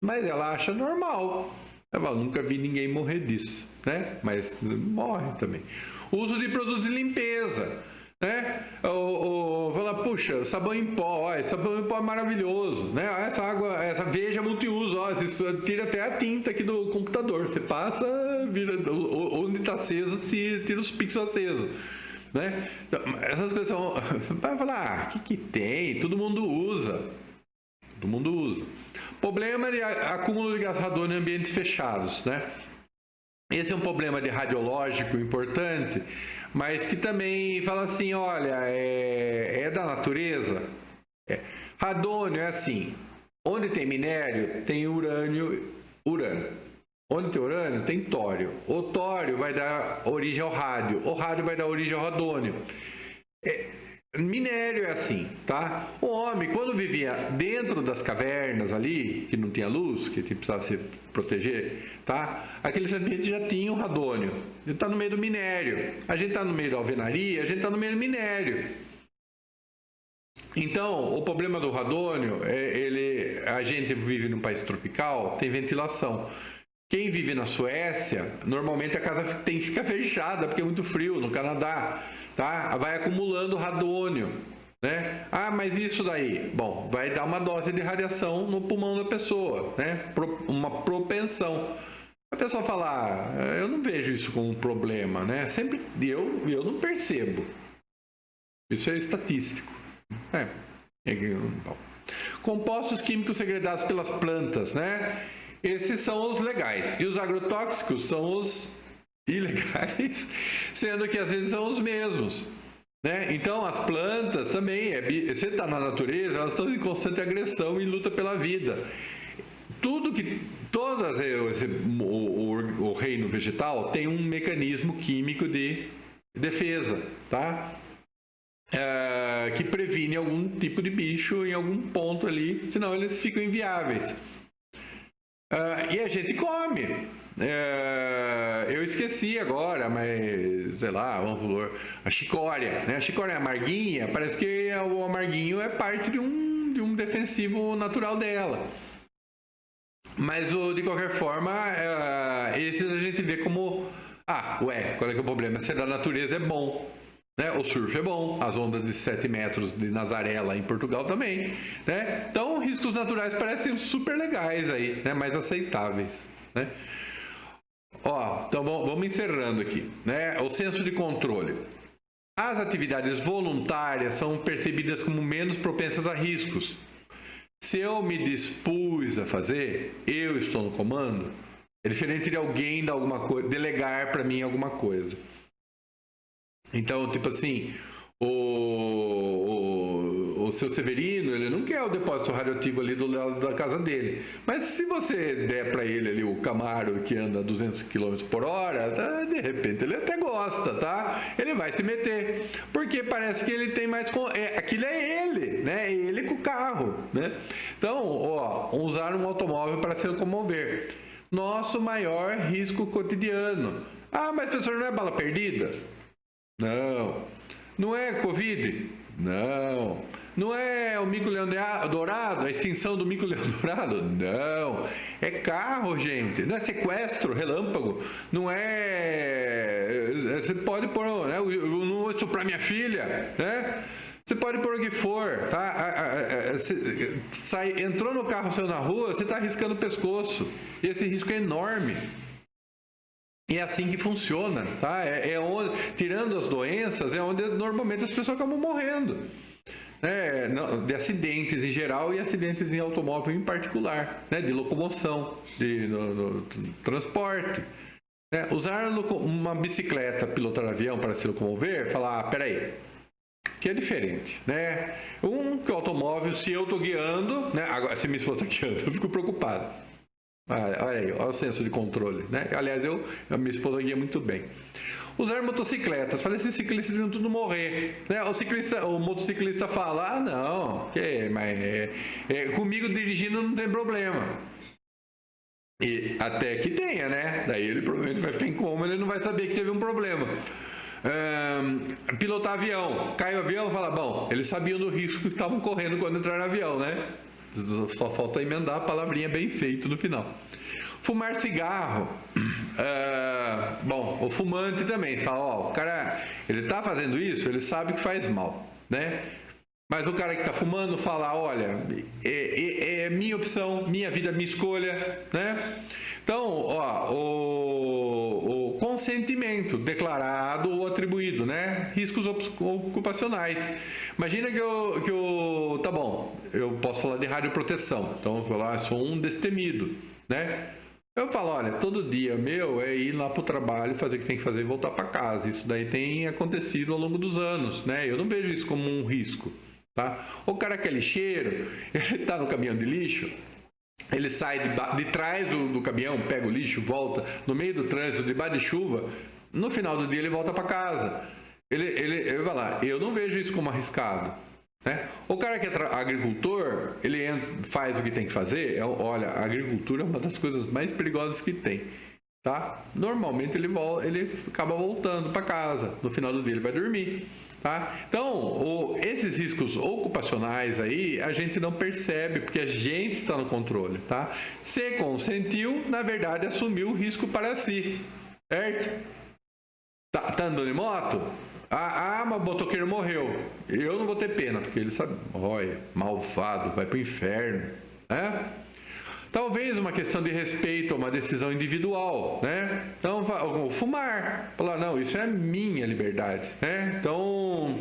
[SPEAKER 1] Mas ela acha normal. Ela fala, nunca vi ninguém morrer disso, né? Mas morre também. Uso de produtos de limpeza, né? Fala, puxa, sabão em pó, sabão em pó é maravilhoso, né? Essa água, essa Veja multiuso, isso tira até a tinta aqui do computador. Você passa, vira onde está aceso, tira os pixels acesos, né? Então, essas coisas são. Vai falar, o que tem? Todo mundo usa. Problema de acúmulo de gás radônio em ambientes fechados, né? Esse é um problema de radiológico importante, mas que também fala assim, olha, é da natureza. Radônio é assim, onde tem minério, tem urânio. Onde tem urânio, tem tório. O tório vai dar origem ao rádio. O rádio vai dar origem ao radônio. Minério é assim, tá? O homem, quando vivia dentro das cavernas ali, que não tinha luz, que precisava se proteger, tá? Aqueles ambientes já tinham radônio. Ele está no meio do minério. A gente está no meio da alvenaria, a gente está no meio do minério. Então, o problema do radônio a gente vive num país tropical, tem ventilação. Quem vive na Suécia, normalmente a casa tem que ficar fechada, porque é muito frio, no Canadá, tá? Vai acumulando radônio, né? Ah, mas isso daí? Bom, vai dar uma dose de radiação no pulmão da pessoa, né? Uma propensão. A pessoa fala, eu não vejo isso como um problema, né? Sempre, eu não percebo. Isso é estatístico. Bom. Compostos químicos segredados pelas plantas, né? Esses são os legais. E os agrotóxicos são os ilegais, sendo que às vezes são os mesmos, né? Então as plantas também, você está na natureza, elas estão em constante agressão e luta pela vida. O reino vegetal tem um mecanismo químico de defesa, tá? Que previne algum tipo de bicho em algum ponto ali, senão eles ficam inviáveis. E a gente come. Eu esqueci agora, mas sei lá, vamos falar, a chicória, né? A chicória é amarguinha, parece que o amarguinho é parte de um defensivo natural dela. Mas de qualquer forma, esses a gente vê como qual é que é o problema? Se da natureza é bom. Né? O surf é bom, as ondas de 7 metros de Nazaré lá em Portugal também, né? Então, riscos naturais parecem super legais aí, né? Mais aceitáveis, né? Então vamos encerrando aqui, né? O senso de controle. As atividades voluntárias são percebidas como menos propensas a riscos. Se eu me dispus a fazer, eu estou no comando, é diferente de alguém dar alguma coisa, delegar para mim alguma coisa. Então, tipo assim, o seu Severino, ele não quer o depósito radioativo ali do lado da casa dele. Mas se você der para ele ali o Camaro que anda a 200 km por hora, de repente ele até gosta, tá? Ele vai se meter. Porque parece que ele tem mais... aquilo é ele, né? É ele com o carro, né? Então, usar um automóvel para se locomover. Nosso maior risco cotidiano. Ah, mas professor, não é bala perdida? Não. Não é Covid? Não. Não é o mico-leão dourado? A extinção do mico-leão dourado? Não. É carro, gente. Não é sequestro, relâmpago. Não é... Você pode pôr... Né? Eu não vou estuprar minha filha, né? Você pode pôr o que for, tá? Entrou no carro, saiu na rua, você está arriscando o pescoço. E esse risco é enorme. E é assim que funciona, tá? Onde, tirando as doenças, é onde normalmente as pessoas acabam morrendo. De acidentes em geral e acidentes em automóvel em particular, né? De locomoção, no transporte. Né? Usar uma bicicleta, pilotar avião para se locomover, falar, peraí, que é diferente, né? Que o automóvel, se eu estou guiando, né? Agora, se minha esposa está guiando, eu fico preocupado. Olha aí, olha o senso de controle, né? Aliás, a minha esposa guia muito bem. Usar motocicletas. Falei, esses ciclistas deviam tudo morrer, né? O motociclista fala, não, comigo dirigindo não tem problema. E até que tenha, né? Daí ele provavelmente vai ficar em coma, ele não vai saber que teve um problema. Pilotar avião. Cai o avião, fala, bom, eles sabiam do risco que estavam correndo quando entraram no avião, né? Só falta emendar a palavrinha bem feito no final. Fumar cigarro. Bom, o fumante também fala, o cara, ele tá fazendo isso, ele sabe que faz mal, né? Mas o cara que está fumando fala, olha, é minha opção, minha vida, minha escolha, né? Então, o consentimento declarado ou atribuído, né? Riscos ocupacionais. Imagina que eu tá bom, eu posso falar de radioproteção, então eu vou falar, sou um destemido, né? Eu falo, olha, todo dia meu é ir lá para o trabalho, fazer o que tem que fazer e voltar para casa. Isso daí tem acontecido ao longo dos anos, né? Eu não vejo isso como um risco. Tá? O cara que é lixeiro, ele está no caminhão de lixo, ele sai de trás do caminhão, pega o lixo, volta, no meio do trânsito, debaixo de chuva, no final do dia ele volta para casa. Ele vai lá, eu não vejo isso como arriscado. Né? O cara que é agricultor, ele faz o que tem que fazer. Olha, a agricultura é uma das coisas mais perigosas que tem. Tá? Normalmente ele acaba voltando para casa, no final do dia ele vai dormir. Tá? Então, esses riscos ocupacionais aí, a gente não percebe, porque a gente está no controle. Tá? Se consentiu, na verdade, assumiu o risco para si. Certo? Tá andando de moto? Mas o motoqueiro morreu. Eu não vou ter pena, porque ele sabe, olha, malvado, vai para o inferno. Né? Talvez uma questão de respeito a uma decisão individual, né? Então, fumar. Falar, não, isso é minha liberdade, né? Então,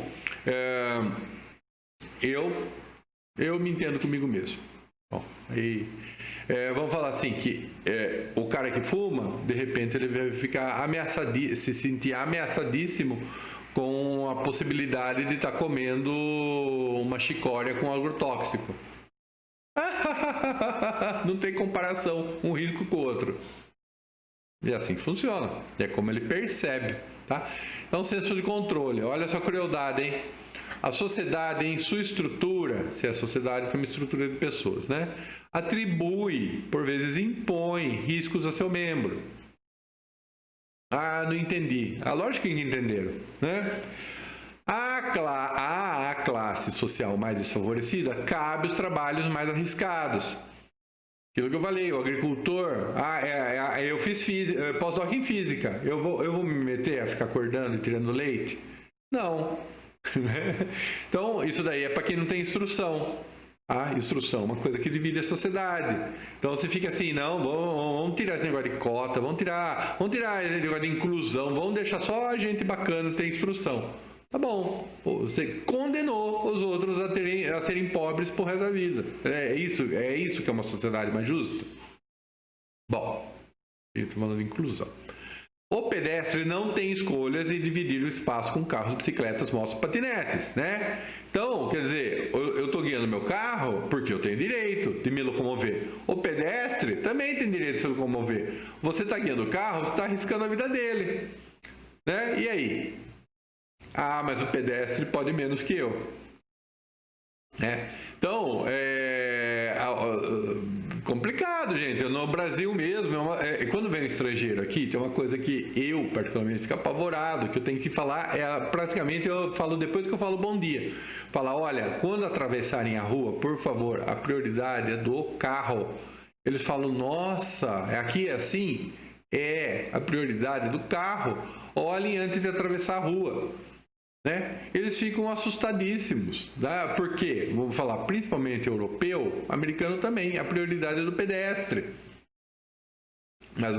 [SPEAKER 1] eu me entendo comigo mesmo. Bom, aí, vamos falar assim, que o cara que fuma, de repente ele vai ficar se sentir ameaçadíssimo com a possibilidade de estar comendo uma chicória com agrotóxico. Não tem comparação um risco com o outro. E assim funciona. É como ele percebe, tá? Então, senso de controle. Olha só a crueldade, hein? A sociedade, em sua estrutura, se a sociedade tem uma estrutura de pessoas, né? Atribui, por vezes impõe riscos a seu membro. Não entendi. Lógico que entenderam, né? A classe social mais desfavorecida cabe os trabalhos mais arriscados. Aquilo que eu falei, o agricultor, eu fiz pós-doc em física, eu vou me meter a ficar acordando e tirando leite? Não. Então, isso daí é para quem não tem instrução. Instrução, uma coisa que divide a sociedade. Então você fica assim, não, vamos tirar esse negócio de cota, vamos tirar esse negócio de inclusão, vamos deixar só a gente bacana ter instrução. Tá bom, você condenou os outros a serem pobres por resto da vida. É isso que é uma sociedade mais justa? Bom, eu estou falando de inclusão. O pedestre não tem escolhas em dividir o espaço com carros, bicicletas, motos, patinetes, né? Então, quer dizer, eu estou guiando meu carro porque eu tenho direito de me locomover. O pedestre também tem direito de se locomover. Você está guiando o carro, você está arriscando a vida dele. Né? E aí? Mas o pedestre pode menos que eu. Então, complicado, gente. No Brasil mesmo, quando vem um estrangeiro aqui, tem uma coisa que eu, particularmente, fico apavorado, que eu tenho que falar, praticamente eu falo depois que eu falo bom dia. Falar, olha, quando atravessarem a rua, por favor, a prioridade é do carro. Eles falam, nossa, aqui é assim? A prioridade do carro. Olhem antes de atravessar a rua. Né? Eles ficam assustadíssimos. Tá? Por quê? Vamos falar principalmente europeu, americano também, a prioridade é do pedestre. Mas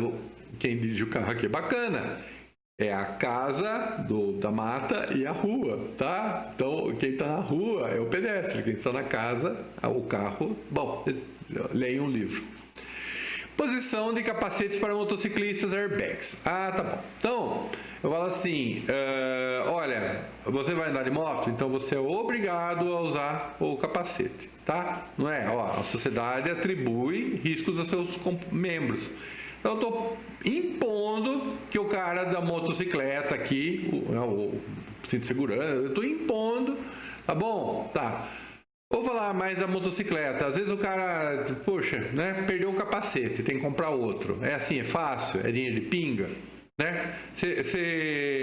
[SPEAKER 1] quem dirige o carro aqui é bacana. É a casa da mata e a rua, tá? Então, quem está na rua é o pedestre, quem está na casa, o carro. Bom, leiam um livro. Posição de capacetes para motociclistas airbags. Tá bom. Então, eu falo assim, olha, você vai andar de moto, então você é obrigado a usar o capacete, tá? Não é? A sociedade atribui riscos a seus membros. Então, eu estou impondo que o cara da motocicleta aqui, o cinto de segurança, eu estou impondo, tá bom? Tá. Vou falar mais da motocicleta. Às vezes o cara, poxa, né, perdeu o capacete, tem que comprar outro. É assim, é fácil? É dinheiro de pinga? Né?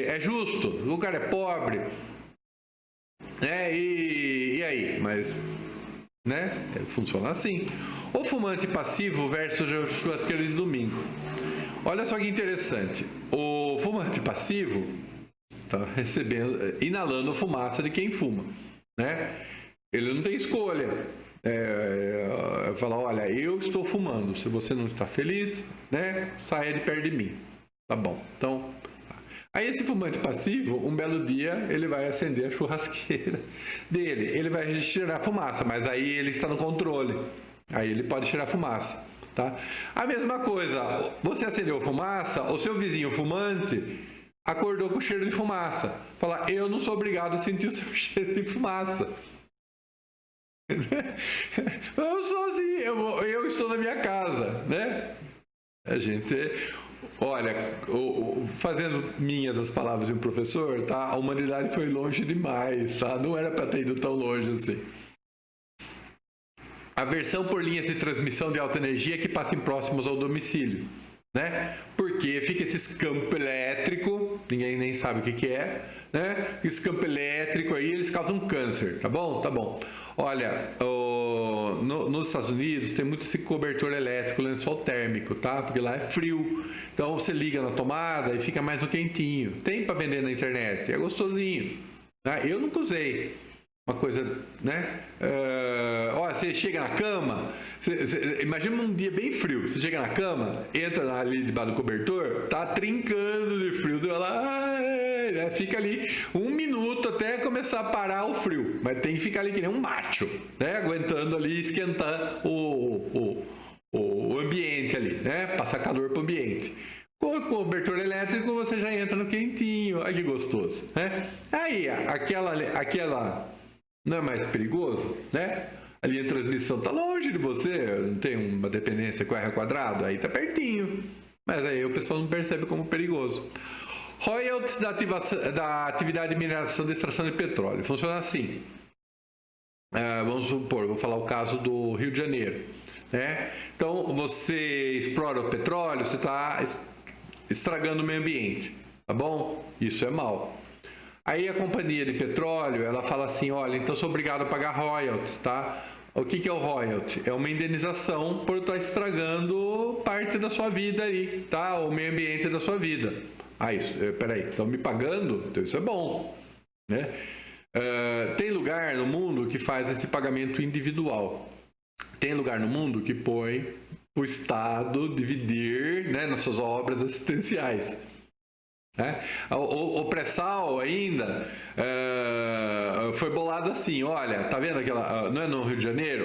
[SPEAKER 1] É justo? O cara é pobre? E aí? Mas, né? Funciona assim. O fumante passivo versus a churrasqueira de domingo. Olha só que interessante. O fumante passivo está inalando fumaça de quem fuma, né? Ele não tem escolha. Falar, olha, eu estou fumando. Se você não está feliz, né, saia de perto de mim. Tá bom. Então, aí esse fumante passivo, um belo dia, ele vai acender a churrasqueira dele. Ele vai cheirar fumaça, mas aí ele está no controle. Aí ele pode cheirar fumaça, tá? A mesma coisa, você acendeu fumaça, o seu vizinho fumante acordou com o cheiro de fumaça. Fala, eu não sou obrigado a sentir o seu cheiro de fumaça. Eu sou assim, eu estou na minha casa, né? A gente, olha, fazendo minhas as palavras de um professor, tá? A humanidade foi longe demais, tá? Não era para ter ido tão longe assim. Aversão por linhas de transmissão de alta energia que passem próximos ao domicílio, né? Porque fica esse campo elétrico, ninguém nem sabe o que é, né? Esse campo elétrico aí, eles causam câncer, tá bom? Tá bom. Olha, nos Estados Unidos tem muito esse cobertor elétrico, lençol térmico, tá? Porque lá é frio. Então você liga na tomada e fica mais no quentinho. Tem para vender na internet, é gostosinho. Tá? Eu nunca usei. Uma coisa, né? Ó, você chega na cama, imagina um dia bem frio, você chega na cama, entra ali debaixo do cobertor, tá trincando de frio, você vai lá, fica ali 1 minuto até começar a parar o frio, mas tem que ficar ali que nem um macho, né? Aguentando ali, esquentar o ambiente ali, né? Passar calor pro ambiente. Com o cobertor elétrico você já entra no quentinho, olha que gostoso, né? Aí, aquela não é mais perigoso, né? A linha de transmissão está longe de você, não tem uma dependência com R quadrado, aí está pertinho. Mas aí o pessoal não percebe como perigoso. Royalties da atividade de mineração de extração de petróleo. Funciona assim. Vamos supor, vou falar o caso do Rio de Janeiro, né? Então, você explora o petróleo, você está estragando o meio ambiente, tá bom? Isso é mal. Aí a companhia de petróleo, ela fala assim, olha, então eu sou obrigado a pagar royalties, tá? O que é o royalty? É uma indenização por estar estragando parte da sua vida aí, tá? O meio ambiente da sua vida. Peraí, estão me pagando? Então isso é bom, né? Tem lugar no mundo que faz esse pagamento individual. Tem lugar no mundo que põe o Estado dividir, né, nas suas obras assistenciais. O pré-sal ainda foi bolado assim, olha, tá vendo aquela, não é no Rio de Janeiro?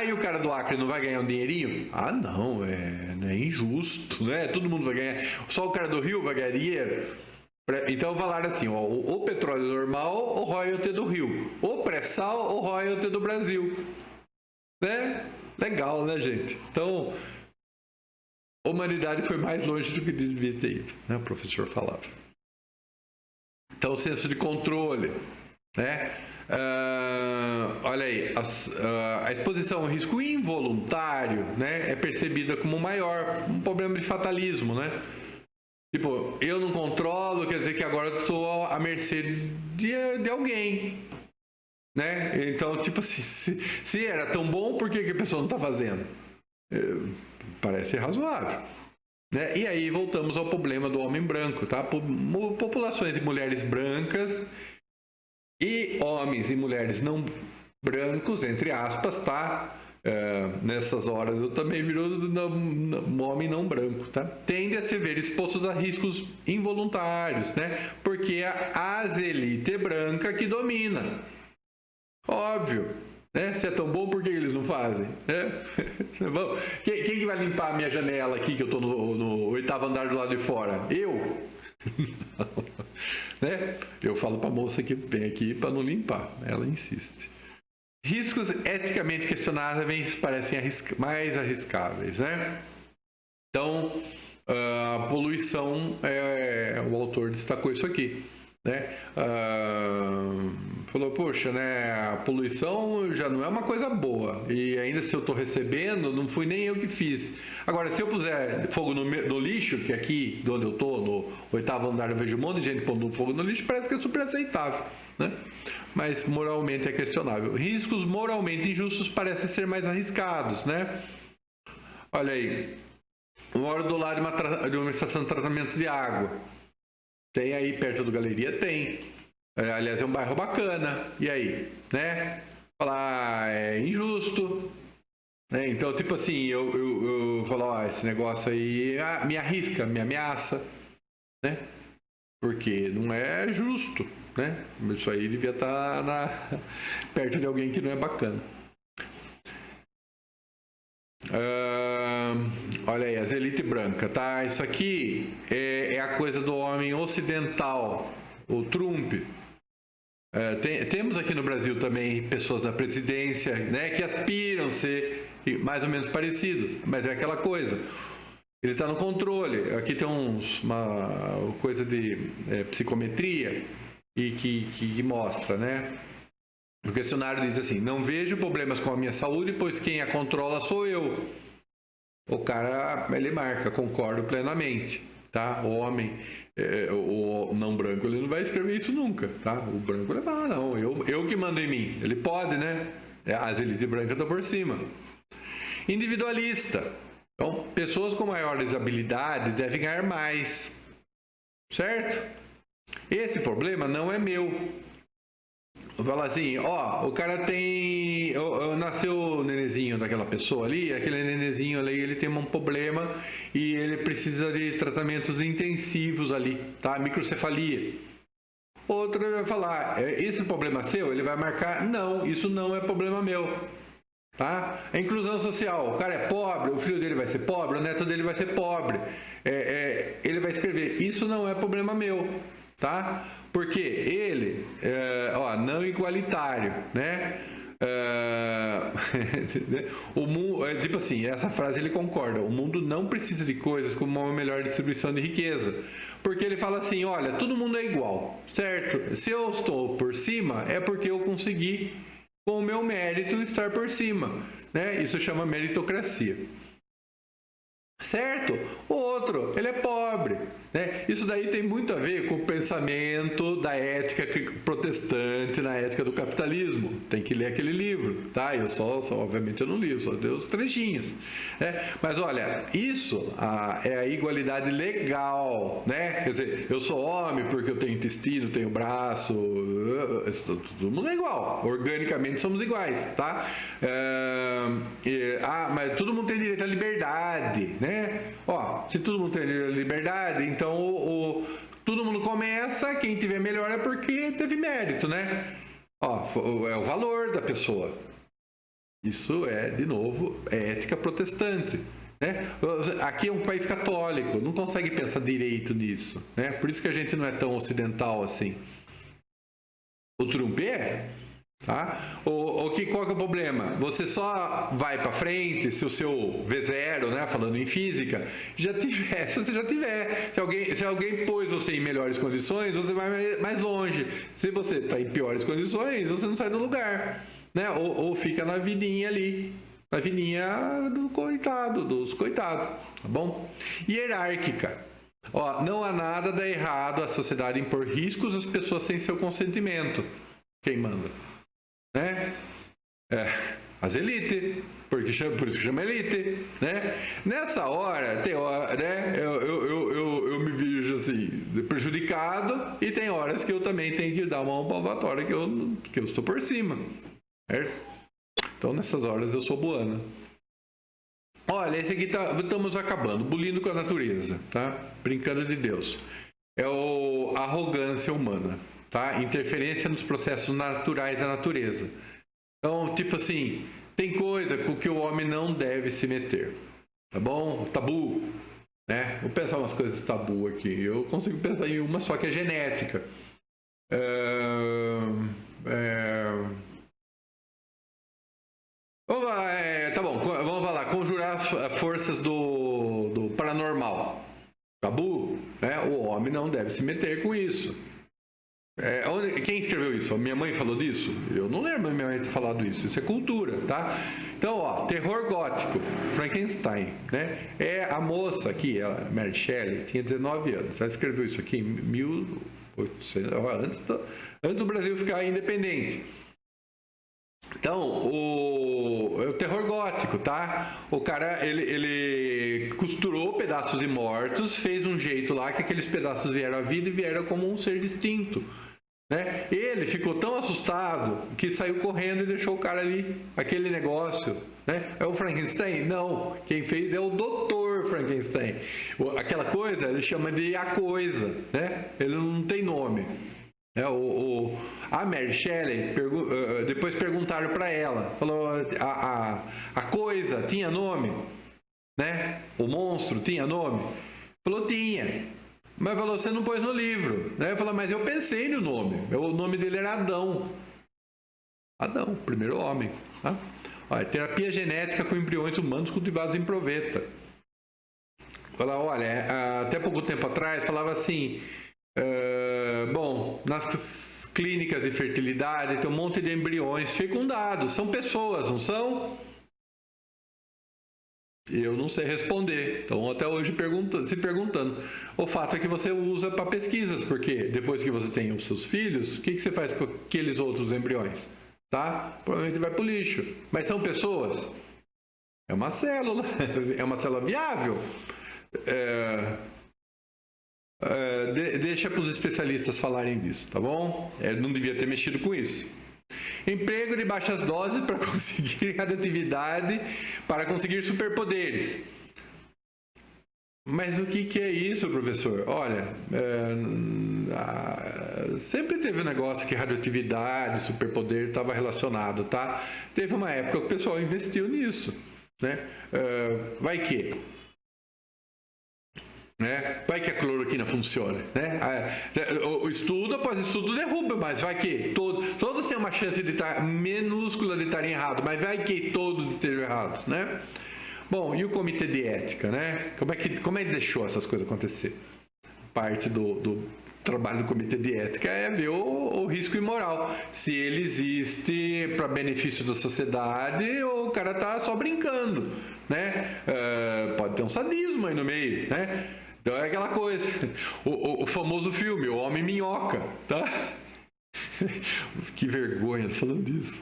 [SPEAKER 1] E o cara do Acre não vai ganhar um dinheirinho? Não, é injusto, né? Todo mundo vai ganhar, só o cara do Rio vai ganhar dinheiro. Então falaram assim, ó, o petróleo normal, o royalty do Rio, o pré-sal, o royalty do Brasil, né? Legal, né, gente? Então a humanidade foi mais longe do que devia ter ido, né? O professor falava. Então, o senso de controle, né? Olha aí, a exposição ao risco involuntário, né, é percebida como maior, um problema de fatalismo, né? Tipo, eu não controlo, quer dizer que agora eu estou à mercê de alguém, né? Então, tipo assim, se era tão bom, por que a pessoa não está fazendo? Parece razoável, né? E aí voltamos ao problema do homem branco, tá? Populações de mulheres brancas e homens e mulheres não brancos, entre aspas, tá? Nessas horas eu também viro um homem não branco, tá? Tende a se ver expostos a riscos involuntários, né? Porque é a elite branca que domina. Óbvio. Né? Se é tão bom, por que eles não fazem? Quem que vai limpar a minha janela aqui, que eu estou no 8º andar do lado de fora? Eu? Né? Eu falo para a moça que vem aqui para não limpar. Ela insiste. Riscos eticamente questionáveis parecem mais arriscáveis, né? Então, a poluição, o autor destacou isso aqui. Né? Falou, poxa, né, a poluição já não é uma coisa boa e ainda se eu estou recebendo, não fui nem eu que fiz. Agora, se eu puser fogo no lixo, que aqui de onde eu estou, no 8º andar, eu vejo um monte de gente pondo fogo no lixo, parece que é super aceitável, né? Mas moralmente é questionável. Riscos moralmente injustos parecem ser mais arriscados, né? Olha aí, moro do lado de uma estação de tratamento de água. Tem aí perto do Galeria? Tem. Aliás, é um bairro bacana. E aí? Né? Falar, é injusto. Né? Então, tipo assim, eu falo, esse negócio aí me arrisca, me ameaça. Né? Porque não é justo. Né? Isso aí devia estar perto de alguém que não é bacana. Olha aí, as elite branca, tá? Isso aqui é a coisa do homem ocidental, o Trump. Temos aqui no Brasil também pessoas na presidência, né, que aspiram a ser mais ou menos parecido, mas é aquela coisa. Ele está no controle. Aqui tem uma coisa de psicometria e que mostra, né? O questionário diz assim: não vejo problemas com a minha saúde, pois quem a controla sou eu. O cara, ele marca, concordo plenamente, tá? O homem, o não branco, ele não vai escrever isso nunca, tá? O branco, ele fala, não, eu que mando em mim. Ele pode, né? As elites brancas estão por cima. Individualista. Então, pessoas com maiores habilidades devem ganhar mais, certo? Esse problema não é meu. Vou falar assim, ó, o cara tem... Nasceu o nenenzinho daquela pessoa ali, aquele nenenzinho ali, ele tem um problema e ele precisa de tratamentos intensivos ali, tá? Microcefalia. Outro vai falar, esse problema é seu? Ele vai marcar, não, isso não é problema meu. Tá? A inclusão social, o cara é pobre, o filho dele vai ser pobre, o neto dele vai ser pobre. Ele vai escrever, isso não é problema meu, tá? Porque ele, não igualitário, né? O mundo, tipo assim, essa frase ele concorda, o mundo não precisa de coisas como uma melhor distribuição de riqueza, porque ele fala assim, olha, todo mundo é igual, certo? Se eu estou por cima, é porque eu consegui, com o meu mérito, estar por cima, né? Isso chama meritocracia. Certo? O outro, ele é pobre, né? Isso daí tem muito a ver com o pensamento da ética protestante na ética do capitalismo. Tem que ler aquele livro, tá? Eu obviamente eu não li, eu só dei os trechinhos, né? Mas olha, isso é a igualdade legal, né? Quer dizer, eu sou homem porque eu tenho intestino, tenho braço, todo mundo é igual, organicamente somos iguais, tá? Mas todo mundo tem direito à liberdade, né? Ó, se todo mundo tem liberdade, então todo mundo começa, quem tiver melhor é porque teve mérito, né? Ó, é o valor da pessoa. Isso de novo, ética protestante, né? Aqui é um país católico, não consegue pensar direito nisso, né? Por isso que a gente não é tão ocidental assim. O Trump tá? Qual que é o problema? Você só vai para frente se o seu V0, né, falando em física, se você já tiver. Se alguém pôs você em melhores condições, você vai mais longe. Se você está em piores condições, você não sai do lugar, né? Ou fica na vidinha ali, na vidinha dos coitados, tá bom? Hierárquica. Ó, não há nada de errado a sociedade impor riscos às pessoas sem seu consentimento. Quem manda? Né? As elites, por isso que chama elite, né? Nessa hora, tem hora, né? Eu me vejo assim, prejudicado, e tem horas que eu também tenho que dar uma palmatória que eu estou por cima, certo? Então nessas horas eu sou buana. Olha, esse aqui estamos acabando, bulindo com a natureza, tá? Brincando de Deus. É a arrogância humana. Tá? Interferência nos processos naturais da natureza. Então, tipo assim, tem coisa com que o homem não deve se meter. Tá bom? Tabu. Né? Vou pensar umas coisas tabu aqui. Eu consigo pensar em uma só que é genética. Tá bom, vamos lá. Conjurar forças do paranormal. Tabu. Né? O homem não deve se meter com isso. Quem escreveu isso? A minha mãe falou disso? Eu não lembro da minha mãe ter falado isso. Isso é cultura, tá? Então, ó, terror gótico, Frankenstein, né? A moça aqui, Mary Shelley, tinha 19 anos. Ela escreveu isso aqui em 1800, antes do Brasil ficar independente. Então, o terror gótico, tá? O cara, ele costurou pedaços de mortos, fez um jeito lá que aqueles pedaços vieram à vida e vieram como um ser distinto, né? Ele ficou tão assustado que saiu correndo e deixou o cara ali, aquele negócio, né? É o Frankenstein? Não, quem fez é o Dr. Frankenstein. Aquela coisa, ele chama de a coisa, né? Ele não tem nome. A Mary Shelley, depois perguntaram para ela, falou, a coisa tinha nome, né? O monstro tinha nome? Falou, tinha. Mas falou, você não pôs no livro. Né? Eu falei, mas eu pensei no nome. O nome dele era Adão. Adão, primeiro homem. Tá? Olha, terapia genética com embriões humanos cultivados em proveta. Falar, olha, até pouco tempo atrás falava assim, bom, nas clínicas de fertilidade tem um monte de embriões fecundados, são pessoas, não são? Eu não sei responder, então até hoje se perguntando. O fato é que você usa para pesquisas, porque depois que você tem os seus filhos, o que você faz com aqueles outros embriões? Tá? Provavelmente vai para o lixo. Mas são pessoas? É uma célula viável. Deixa para os especialistas falarem disso, tá bom? Não devia ter mexido com isso. Emprego de baixas doses para conseguir radioatividade, para conseguir superpoderes. Mas o que é isso, professor? Olha, sempre teve um negócio que radioatividade, superpoder estava relacionado, tá? Teve uma época que o pessoal investiu nisso, né? Vai que... Né? Vai que a cloroquina funcione, né? O estudo após estudo derruba, mas vai que todos têm uma chance de estar minúscula de estarem errados, mas vai que todos estejam errados, né? Bom, e o comitê de ética, né? Como é que deixou essas coisas acontecer? Parte do trabalho do comitê de ética é ver o risco imoral, se ele existe para benefício da sociedade ou o cara tá só brincando, né? Pode ter um sadismo aí no meio, né? Então é aquela coisa, o famoso filme, O Homem Minhoca, tá? Que vergonha, tô falando disso.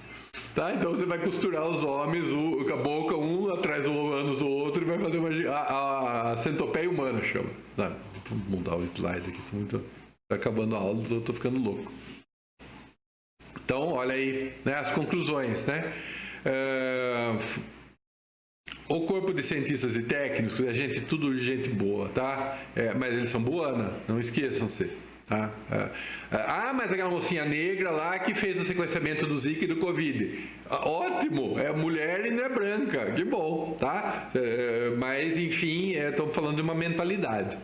[SPEAKER 1] Tá? Então você vai costurar os homens, com a boca, um atrás do ânus do outro, e vai fazer a centopeia humana, chama. Tá? Vou mudar o slide aqui, tá acabando a aula, eu tô ficando louco. Então, olha aí, né, as conclusões, né? O corpo de cientistas e técnicos é tudo gente boa, tá? Mas eles são buana, não esqueçam-se. Tá? Mas aquela mocinha negra lá que fez o sequenciamento do Zika e do Covid. Ótimo, é mulher e não é branca, que bom, tá? Mas, enfim, estamos falando de uma mentalidade.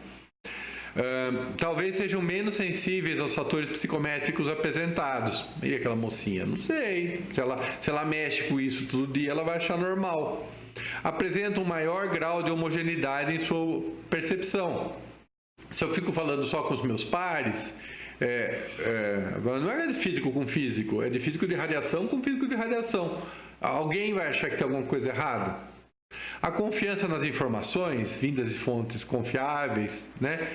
[SPEAKER 1] Talvez sejam menos sensíveis aos fatores psicométricos apresentados. E aquela mocinha? Não sei. Se ela mexe com isso todo dia, ela vai achar normal. Apresenta um maior grau de homogeneidade em sua percepção. Se eu fico falando só com os meus pares, não é de físico com físico, é de físico de radiação com físico de radiação. Alguém vai achar que tem alguma coisa errada? A confiança nas informações, vindas de fontes confiáveis, né,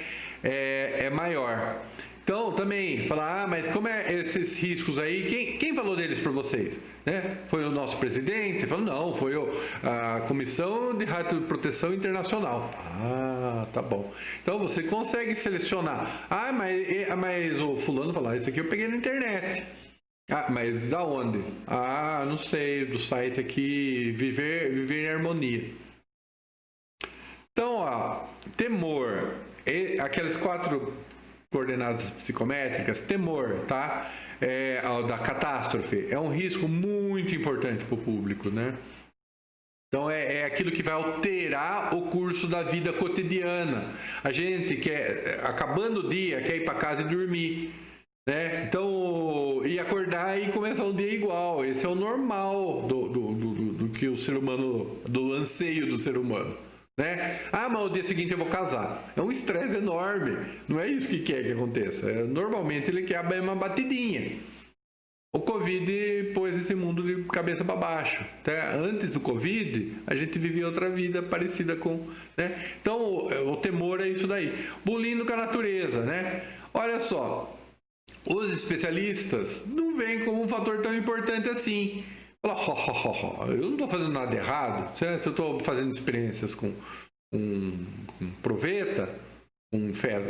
[SPEAKER 1] é maior. Então, também, falar, mas como esses riscos aí, quem falou deles para vocês? Né? Foi o nosso presidente? Falou, não, foi a Comissão de Radioproteção Internacional. Tá bom. Então, você consegue selecionar. Mas o fulano falou, isso aqui eu peguei na internet. Mas da onde? Não sei, do site aqui, Viver em Harmonia. Então, temor, aquelas 4 coordenadas psicométricas, temor, tá? Da catástrofe, é um risco muito importante para o público, né? Então, é aquilo que vai alterar o curso da vida cotidiana. A gente acabando o dia, quer ir para casa e dormir, né? Então, e acordar e começar o dia igual. Esse é o normal do que o ser humano, do anseio do ser humano. Né? Mas o dia seguinte eu vou casar. É um estresse enorme. Não é isso que quer que aconteça. Normalmente ele quer uma batidinha. O Covid pôs esse mundo de cabeça para baixo. Tá? Antes do Covid, a gente vivia outra vida parecida com... Né? Então, o temor é isso daí. Bullying com a natureza. Né? Olha só, os especialistas não veem como um fator tão importante assim. Eu não estou fazendo nada errado, certo? Eu estou fazendo experiências com proveta, com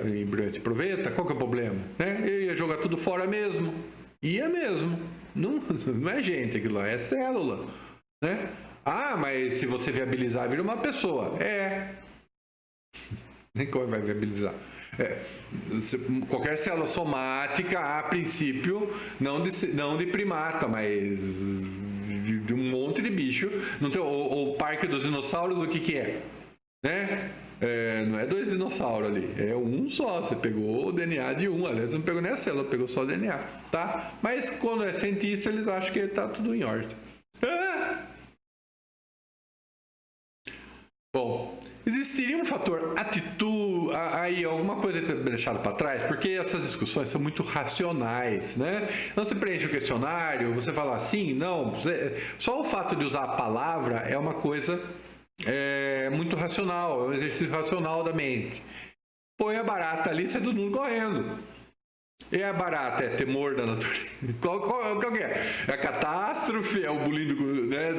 [SPEAKER 1] embriões de proveta, qual que é o problema? Né? Eu ia jogar tudo fora mesmo. Ia mesmo. Não é gente aquilo lá, é célula. Né? Mas se você viabilizar, vira uma pessoa. Nem como vai viabilizar. Qualquer célula somática, a princípio, não de primata, mas de um monte de bicho. Não tem, o Parque dos Dinossauros, o que é? Né? Não é 2 dinossauros ali, é um só. Você pegou o DNA de um, aliás, não pegou nem a célula, pegou só o DNA, tá? Mas quando é cientista, eles acham que tá tudo em ordem. Bom, existiria um fator atitude, aí alguma coisa ter deixado para trás, porque essas discussões são muito racionais, né? Então você preenche o questionário, você fala assim, não, só o fato de usar a palavra é uma coisa muito racional, é um exercício racional da mente. Põe a barata ali, sai todo mundo correndo. E a barata é temor da natureza? Qual que é? É a catástrofe? É o bullying né,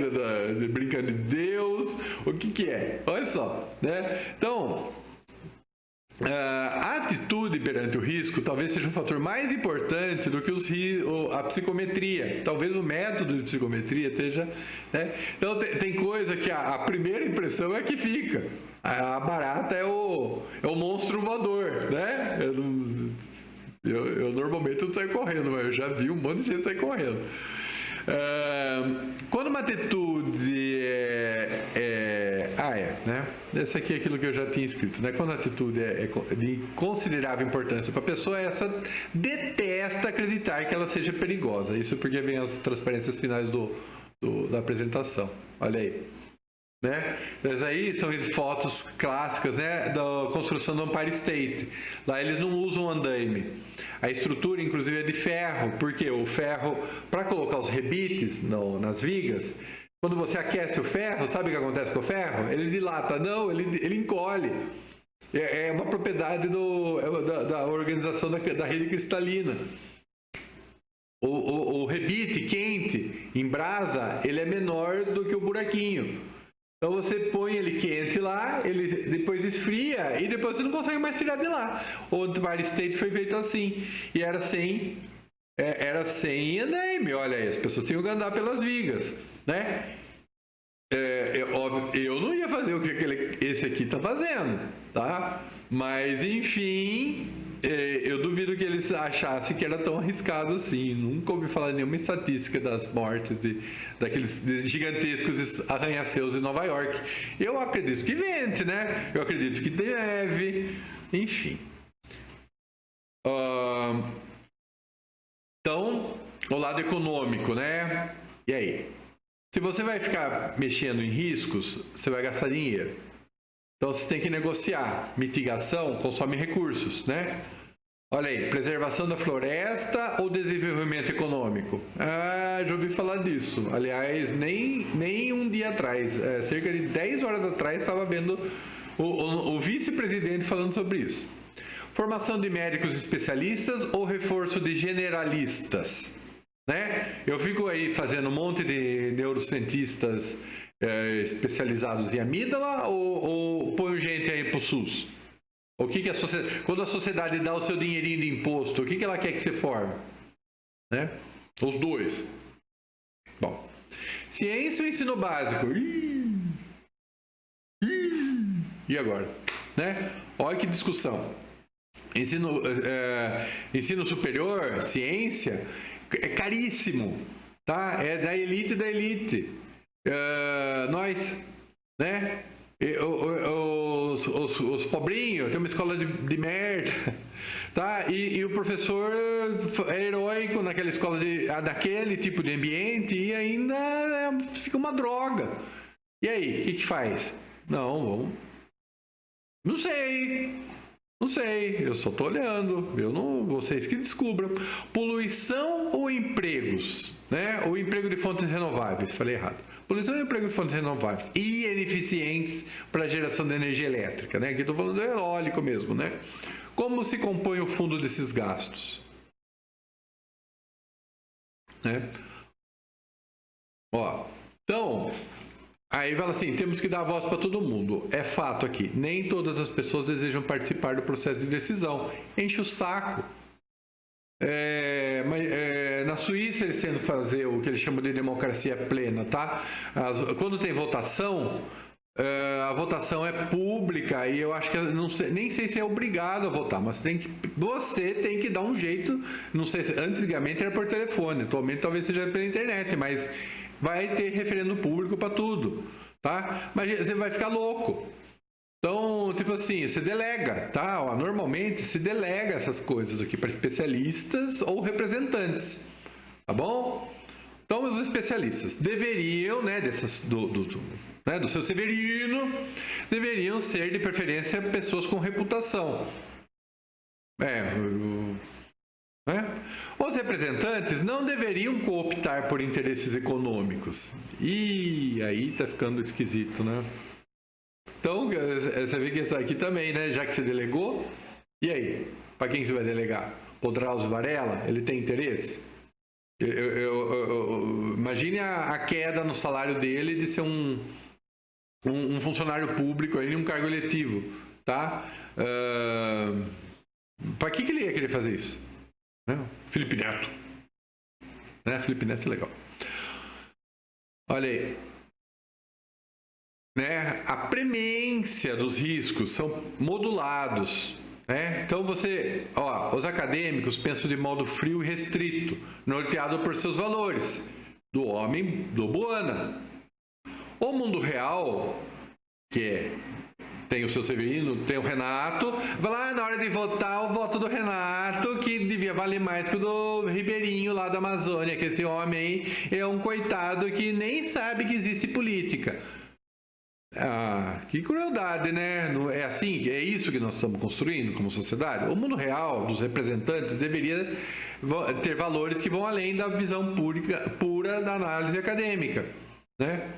[SPEAKER 1] brincando de Deus? O que é? Olha só, né? Então, a atitude perante o risco talvez seja um fator mais importante do que a psicometria. Talvez o método de psicometria esteja... Né? Então, tem coisa que a primeira impressão é que fica. A barata é o monstro voador, né? Eu normalmente não saio correndo, mas eu já vi um monte de gente sair correndo. Quando uma atitude né? Esse aqui é aquilo que eu já tinha escrito, né? Quando a atitude é de considerável importância para a pessoa, essa detesta acreditar que ela seja perigosa. Isso porque vem as transparências finais da apresentação. Olha aí. Né? Mas aí são as fotos clássicas, né, da construção do Empire State. Lá eles não usam andaime. A estrutura, inclusive, é de ferro, porque o ferro, para colocar os rebites nas vigas, quando você aquece o ferro, sabe o que acontece com o ferro? Ele dilata, não, ele encolhe. É uma propriedade da organização da rede cristalina. O rebite quente, em brasa, ele é menor do que o buraquinho. Então você põe ele quente lá, ele depois esfria e depois você não consegue mais tirar de lá. O Empire State foi feito assim. E era sem andaime. Olha aí, as pessoas tinham que andar pelas vigas, né? Eu não ia fazer o que esse aqui está fazendo, tá? Mas, enfim, eu duvido que eles achassem que era tão arriscado assim. Nunca ouvi falar de nenhuma estatística das mortes daqueles gigantescos arranha-céus em Nova York. Eu acredito que vente, né? Eu acredito que deve, enfim. Então, o lado econômico, né? E aí? Se você vai ficar mexendo em riscos, você vai gastar dinheiro. Então, você tem que negociar. Mitigação consome recursos, né? Olha aí, preservação da floresta ou desenvolvimento econômico? Já ouvi falar disso. Aliás, nem um dia atrás, cerca de 10 horas atrás, estava vendo o vice-presidente falando sobre isso. Formação de médicos especialistas ou reforço de generalistas? Né? Eu fico aí fazendo um monte de neurocientistas especializados em amígdala ou põe gente aí pro SUS? O que a sociedade, quando a sociedade dá o seu dinheirinho de imposto, o que ela quer que você forme? Né? Os dois. Bom, ciência ou ensino básico? E agora? Né? Olha que discussão. Ensino superior, ciência, é caríssimo, tá? É da elite. Nós, né? Os pobrinhos, tem uma escola de merda, tá? E o professor é heróico naquela escola, naquele tipo de ambiente e ainda fica uma droga. E aí, o que faz? Não sei, eu só tô olhando, vocês que descubram. Poluição ou empregos, né? O emprego de fontes renováveis, falei errado. Poluição e emprego de fontes renováveis e ineficientes para a geração de energia elétrica, né? Aqui estou falando do eólico mesmo, né? Como se compõe o fundo desses gastos? Né? Então, aí fala assim, temos que dar voz para todo mundo. É fato aqui, nem todas as pessoas desejam participar do processo de decisão. Enche o saco. Na Suíça eles tentam fazer o que eles chamam de democracia plena, tá? Quando tem votação, a votação é pública e eu acho que nem sei se é obrigado a votar, mas você tem que dar um jeito. Não sei se antigamente era por telefone, atualmente talvez seja pela internet, mas vai ter referendo público para tudo, tá? Mas você vai ficar louco. Então, tipo assim, você delega, tá? Ó, normalmente se delega essas coisas aqui para especialistas ou representantes, tá bom? Então, os especialistas deveriam, né, do seu Severino, deveriam ser, de preferência, pessoas com reputação. Os representantes não deveriam cooptar por interesses econômicos. E aí tá ficando esquisito, né? Então, você vê que isso aqui também, né? Já que você delegou, e aí? Para quem você vai delegar? O Drauzio Varela? Ele tem interesse? Imagine a queda no salário dele de ser um funcionário público aí em um cargo eletivo, tá? Para que ele ia querer fazer isso? Felipe Neto. Né? Felipe Neto é legal. Olha aí. Né? A premência dos riscos são modulados. Né? Então os acadêmicos pensam de modo frio e restrito, norteado por seus valores, do homem do Buana. O mundo real, tem o seu Severino, tem o Renato, vai lá na hora de votar o voto do Renato, que devia valer mais que o do Ribeirinho lá da Amazônia, que esse homem aí é um coitado que nem sabe que existe política. Que crueldade, né? É assim, é isso que nós estamos construindo como sociedade? O mundo real dos representantes deveria ter valores que vão além da visão pura da análise acadêmica, né?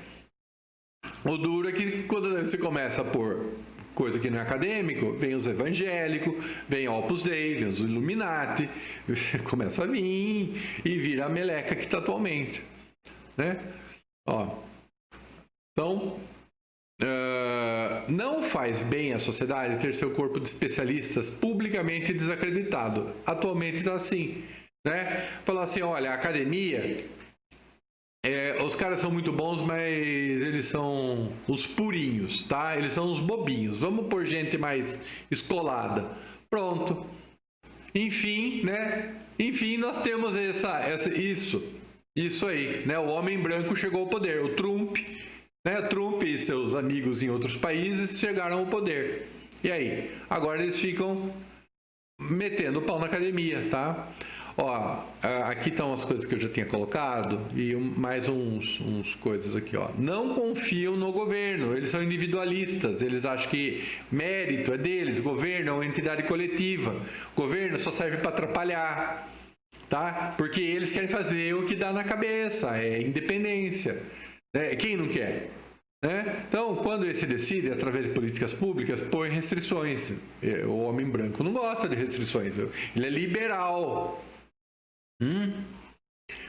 [SPEAKER 1] O duro é que quando você começa a pôr coisa que não é acadêmico, vem os evangélicos, vem Opus Dei, vem os Illuminati, começa a vir e vira a meleca que está atualmente, né? Então, não faz bem à sociedade ter seu corpo de especialistas publicamente desacreditado. Atualmente está assim, né? Falar assim, olha, a academia... os caras são muito bons, mas eles são os purinhos, tá? Eles são os bobinhos. Vamos pôr gente mais escolada. Pronto. Enfim, né? Enfim, nós temos isso aí, né? O homem branco chegou ao poder. O Trump, né? Trump e seus amigos em outros países chegaram ao poder. E aí? Agora eles ficam metendo o pau na academia, tá? Aqui estão as coisas que eu já tinha colocado e mais uns coisas aqui, Não confiam no governo, eles são individualistas, eles acham que mérito é deles, governo é uma entidade coletiva, governo só serve para atrapalhar, tá? Porque eles querem fazer o que dá na cabeça, é independência, né? Quem não quer? Né? Então, quando ele se decide, através de políticas públicas, põe restrições. O homem branco não gosta de restrições, ele é liberal.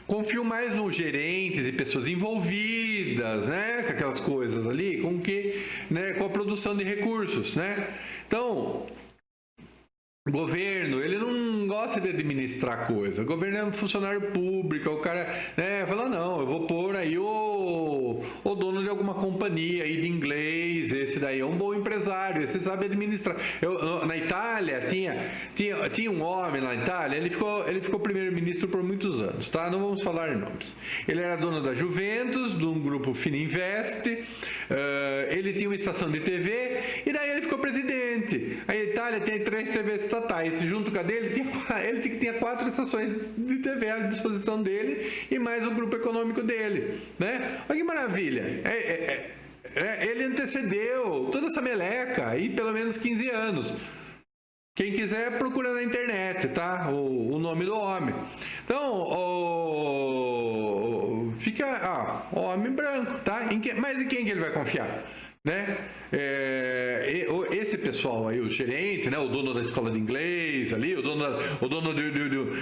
[SPEAKER 1] Confio mais nos gerentes e pessoas envolvidas, né, com aquelas coisas ali, com a produção de recursos, né? Então, o governo, ele não gosta de administrar coisa. O governo é um funcionário público, o cara, né, fala, não, eu vou pôr aí o dono de alguma companhia aí de inglês, esse daí é um bom empresário, esse sabe administrar. Na Itália, tinha um homem na Itália, ele ficou primeiro-ministro por muitos anos, tá? Não vamos falar nomes. Ele era dono da Juventus, de um grupo Fininvest, ele tinha uma estação de TV, e daí ele ficou presidente. A Itália tem 3 TVs estatais, junto com a dele, ele tinha 4 estações de TV à disposição dele e mais o grupo econômico dele, né? Olha que maravilha! Ele antecedeu toda essa meleca aí pelo menos 15 anos. Quem quiser, procura na internet, tá? O nome do homem. Então, fica, homem branco, tá? Mas em quem que ele vai confiar? Né? Esse pessoal aí, o gerente, né? O dono da escola de inglês ali, o dono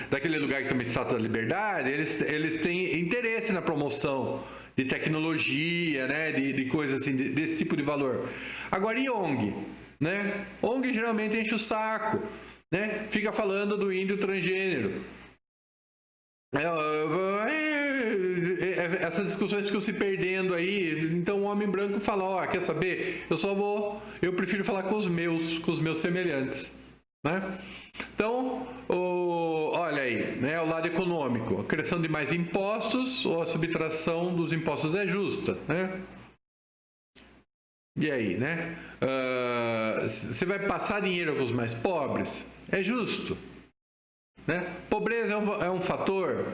[SPEAKER 1] daquele lugar que também está da liberdade, eles têm interesse na promoção de tecnologia, né? De coisas assim, desse tipo de valor. Agora, e ONG? Né? ONG geralmente enche o saco, né? Fica falando do índio transgênero. Essas discussões ficam se perdendo aí. Então o homem branco fala, quer saber? Eu prefiro falar com os meus semelhantes, né? Então, olha aí, né? O lado econômico, a criação de mais impostos ou a subtração dos impostos é justa, né? E aí, né? Você vai passar dinheiro para os mais pobres? É justo, né? Pobreza é um fator,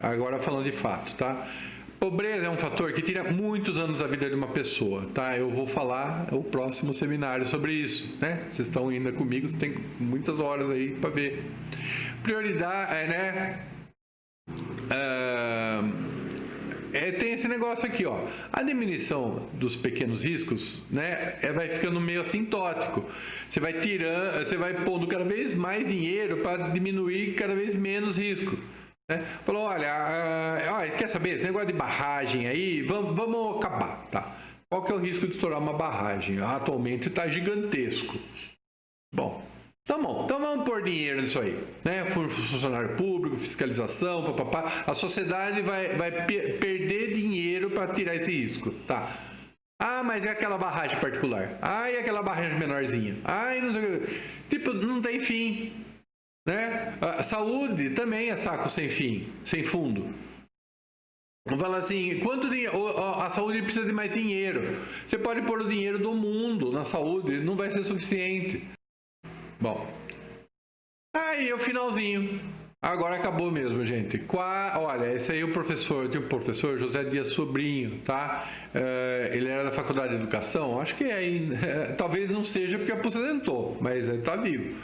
[SPEAKER 1] agora falando de fato, tá? Pobreza é um fator que tira muitos anos da vida de uma pessoa, tá? Eu vou falar o próximo seminário sobre isso, né? Vocês estão indo comigo, você tem muitas horas aí para ver. Prioridade, né? Tem esse negócio aqui, ó. A diminuição dos pequenos riscos, né? Vai ficando meio assintótico. Você vai tirando, você vai pondo cada vez mais dinheiro para diminuir cada vez menos risco. Né? Falou, olha, quer saber? Esse negócio de barragem aí, vamos acabar, tá? Qual que é o risco de estourar uma barragem? Atualmente está gigantesco. Bom, tá bom, então vamos pôr dinheiro nisso aí, né? Funcionário público, fiscalização, papapá. A sociedade vai perder dinheiro para tirar esse risco, tá? Mas é aquela barragem particular. E aquela barragem menorzinha. Não sei o que. Tipo, não tem fim. Né? A saúde também é saco sem fim, sem fundo. Vamos falar assim, quanto dinheiro, a saúde precisa de mais dinheiro. Você pode pôr o dinheiro do mundo na saúde, não vai ser suficiente. Bom, aí o finalzinho. Agora acabou mesmo, gente. Olha, esse aí é o professor, tem um professor, José Dias Sobrinho, tá? Ele era da Faculdade de Educação, acho que talvez não seja porque aposentou, mas ele tá vivo.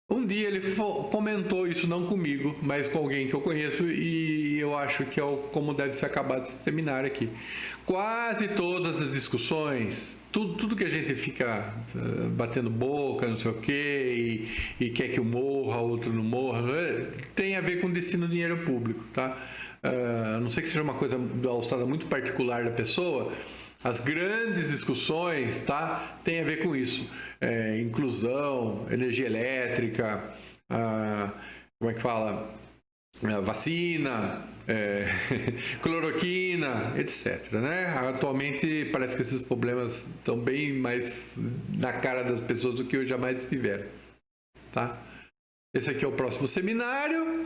[SPEAKER 1] Um dia ele comentou isso, não comigo, mas com alguém que eu conheço, e eu acho que é como deve ser acabado esse seminário aqui. Quase todas as discussões, tudo que a gente fica batendo boca, não sei o quê, e quer que um morra, outro não morra, tem a ver com destino do dinheiro público, tá? A não ser que seja uma coisa da alçada muito particular da pessoa. As grandes discussões, tá? Tem a ver com isso. Inclusão, energia elétrica, como é que fala? Vacina, cloroquina, etc. Né? Atualmente parece que esses problemas estão bem mais na cara das pessoas do que eu jamais estiveram. Tá? Esse aqui é o próximo seminário.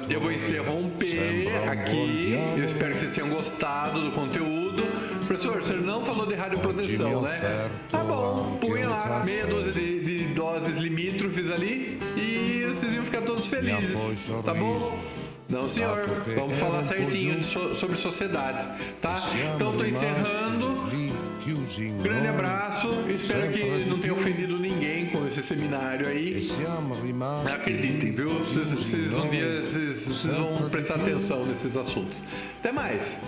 [SPEAKER 1] Eu vou interromper aqui. Eu espero que vocês tenham gostado do conteúdo. Professor, você não falou de radioproteção, né? Tá bom, punha lá meia dúzia de doses limítrofes ali e vocês iam ficar todos felizes, tá bom? Não, senhor. Vamos falar certinho sobre sociedade, tá? Então, estou encerrando. Grande abraço. Espero que não tenha ofendido ninguém com esse seminário aí. Acreditem, viu? Vocês um dia vocês vão prestar atenção nesses assuntos. Até mais.